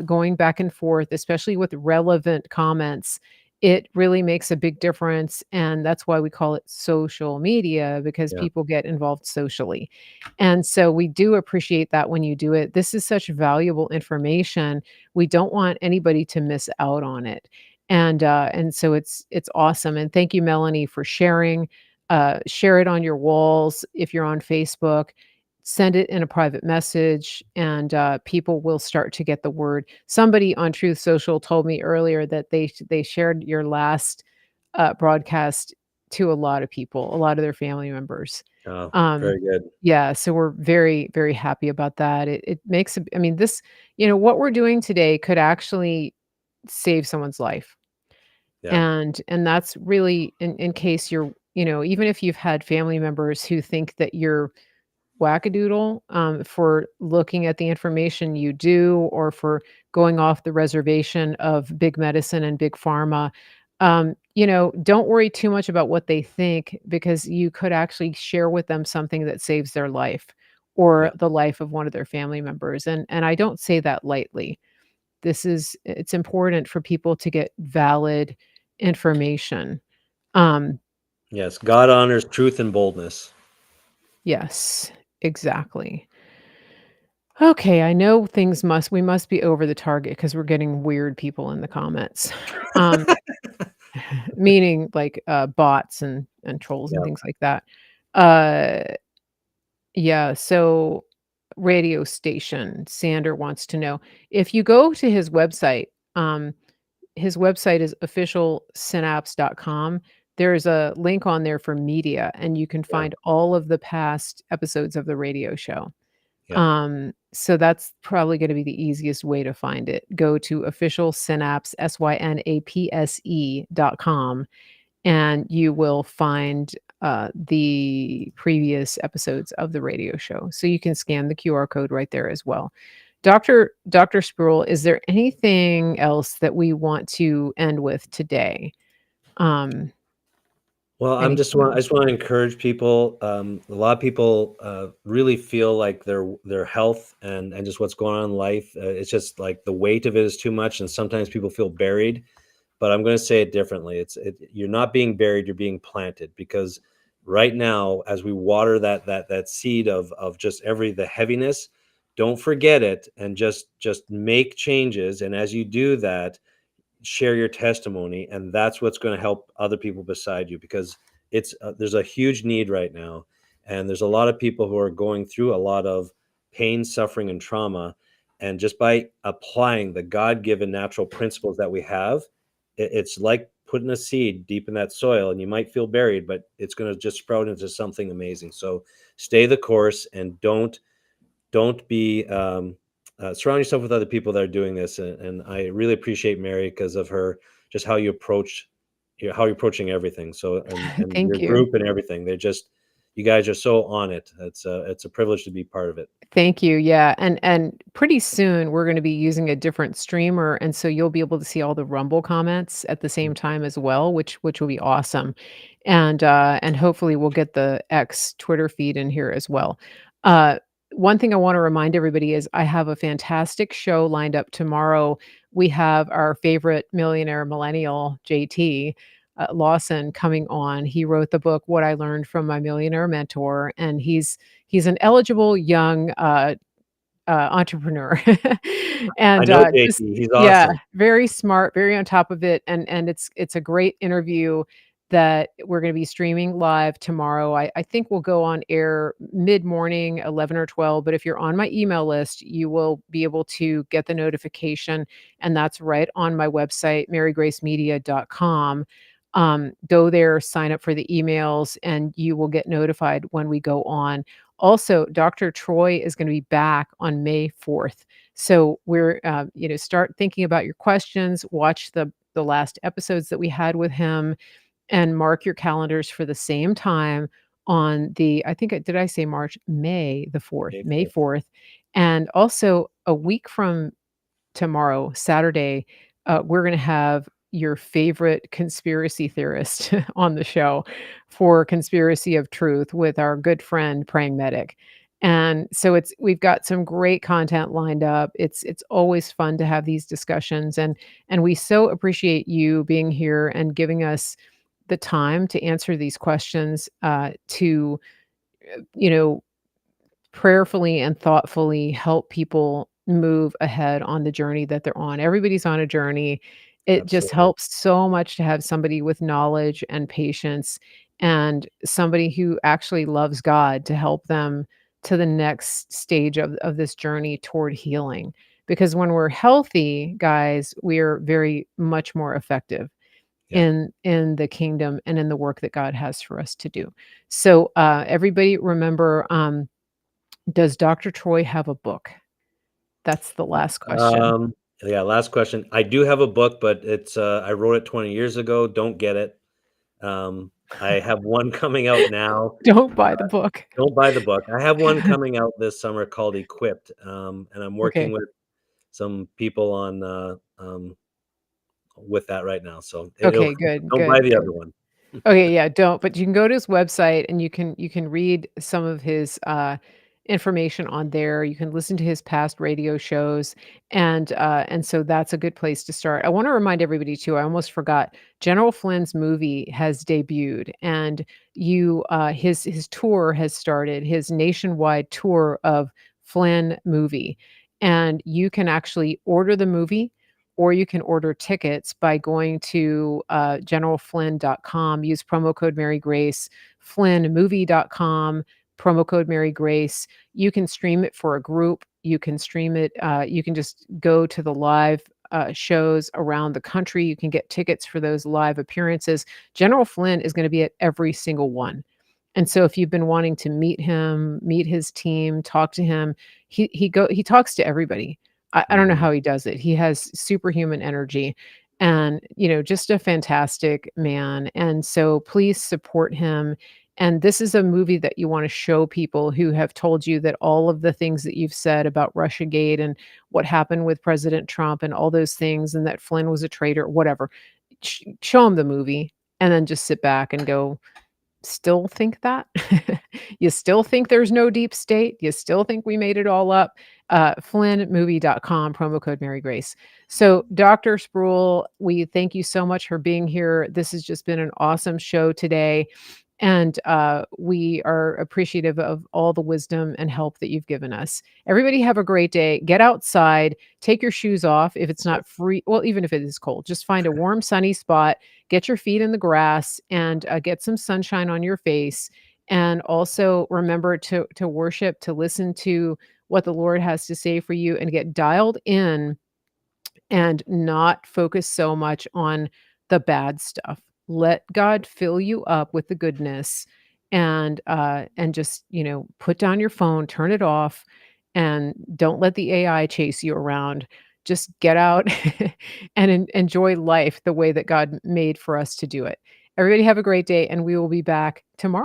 going back and forth, especially with relevant comments, it really makes a big difference, and that's why we call it social media because Yeah. people get involved socially. And so we do appreciate that when you do it. This is such valuable information. We don't want anybody to miss out on it. And so it's awesome. And thank you, Melanie, for sharing. Share it on your walls if you're on Facebook. Send it in a private message, and people will start to get the word. Somebody on Truth Social told me earlier that they shared your last broadcast to a lot of people, a lot of their family members. Oh, Um, very good. yeah, so we're very, very happy about that. It makes I mean, this, what we're doing today could actually save someone's life. Yeah. And that's really in case you're, even if you've had family members who think that you're wackadoodle, for looking at the information you do or for going off the reservation of big medicine and big pharma. Don't worry too much about what they think because you could actually share with them something that saves their life or Yeah. the life of one of their family members. And I don't say that lightly. It's important for people to get valid information. Um, Yes. God honors truth and boldness. yes, exactly. Okay, I know we must be over the target because 'cause we're getting weird people in the comments. Um, meaning like, bots and trolls and Yeah. things like that. Uh, yeah, so radio station, Sander wants to know, if you go to his website is officialsynapse.com. There's a link on there for media, and you can Yeah. find all of the past episodes of the radio show. Yeah. So that's probably gonna be the easiest way to find it. Go to official synapse, synapse.com, and you will find, the previous episodes of the radio show. So you can scan the QR code right there as well. Doctor Spruill, is there anything else that we want to end with today? Um, Well, I anything? just want to encourage people. A lot of people really feel like their health and just what's going on in life. It's just like the weight of it is too much, and sometimes people feel buried. But I'm going to say it differently. You're not being buried. You're being planted, because right now, as we water that seed of just the heaviness, don't forget it, and just make changes. And as you do that, share your testimony, and that's what's going to help other people beside you, because it's there's a huge need right now, and there's a lot of people who are going through a lot of pain, suffering, and trauma. And just by applying the god-given natural principles that we have, it's like putting a seed deep in that soil, and you might feel buried, but it's going to just sprout into something amazing. So stay the course, and don't be surround yourself with other people that are doing this. And I really appreciate Mary because of her, just how you approach, how you're approaching everything. So and your Thank you. group and everything, you guys are so on it. It's a privilege to be part of it. Thank you, yeah, and pretty soon, we're gonna be using a different streamer, and so you'll be able to see all the Rumble comments at the same time as well, which will be awesome, and hopefully, we'll get the X Twitter feed in here as well. Uh, One thing I wanna remind everybody is I have a fantastic show lined up tomorrow. We have our favorite millionaire millennial, JT, Lawson, coming on. He wrote the book, What I Learned from My Millionaire Mentor, and he's an eligible young, entrepreneur. I And, know just JT, he's yeah, awesome. very smart, very on top of it, and it's a great interview that we're gonna be streaming live tomorrow. I think we'll go on air mid-morning, 11 or 12, but if you're on my email list, you will be able to get the notification, and that's right on my website, marygracemedia.com. Go there, sign up for the emails, and you will get notified when we go on. Also, Dr. Troy is gonna be back on May 4th. So we're, start thinking about your questions, watch the last episodes that we had with him, and mark your calendars for the same time on the I think did I say March? May the 4th, May May 4th. 4th. And also a week from tomorrow, Saturday, we're gonna have your favorite conspiracy theorist on the show for Conspiracy of Truth with our good friend Praying Medic. And so we've got some great content lined up. It's always fun to have these discussions, and we so appreciate you being here and giving us the time to answer these questions, to, you know, prayerfully and thoughtfully help people move ahead on the journey that they're on. Everybody's on a journey. It just Absolutely. helps so much to have somebody with knowledge and patience and somebody who actually loves God to help them to the next stage of this journey toward healing. Because when we're healthy, guys, we're very much more effective Yeah. in the kingdom and in the work that God has for us to do. So everybody remember, does Dr. Troy have a book? That's the last question. Um, yeah, last question. I do have a book, but I wrote it 20 years ago. Don't get it. I have one coming out now. Don't buy the book. Don't buy the book. I have one coming out this summer called Equipped, and I'm working Okay. with some people on with that right now. So it'll Okay, good, don't buy good, the good. other one. Okay, yeah, don't, but you can go to his website and you can read some of his, information on there. You can listen to his past radio shows, and so that's a good place to start. I wanna remind everybody too, I almost forgot, General Flynn's movie has debuted, and his tour has started, his nationwide tour of Flynn movie, and you can actually order the movie or you can order tickets by going to generalflynn.com. Use promo code Mary Grace, flynnmovie.com, promo code Mary Grace. You can stream it for a group. You can stream it. You can just go to the live shows around the country. You can get tickets for those live appearances. General Flynn is going to be at every single one. And so if you've been wanting to meet him, meet his team, talk to him, he talks to everybody. I don't know Mhm. how he does it. He has superhuman energy and, just a fantastic man. And so please support him. And this is a movie that you want to show people who have told you that all of the things that you've said about Russiagate and what happened with President Trump and all those things and that Flynn was a traitor, whatever. Show them the movie and then just sit back and go, still think that? You still think there's no deep state? You still think we made it all up? FlynnMovie.com, promo code Mary Grace. So, Dr. Spruill, we thank you so much for being here. This has just been an awesome show today. And we are appreciative of all the wisdom and help that you've given us. Everybody, have a great day. Get outside, take your shoes off if it's not free. Well, even if it is cold, just find a warm, sunny spot, get your feet in the grass, and get some sunshine on your face. And also remember to worship, to listen to what the Lord has to say for you, and get dialed in and not focus so much on the bad stuff. Let God fill you up with the goodness and just, put down your phone, turn it off, and don't let the AI chase you around. Just get out and enjoy life the way that God made for us to do it. Everybody have a great day, and we will be back tomorrow.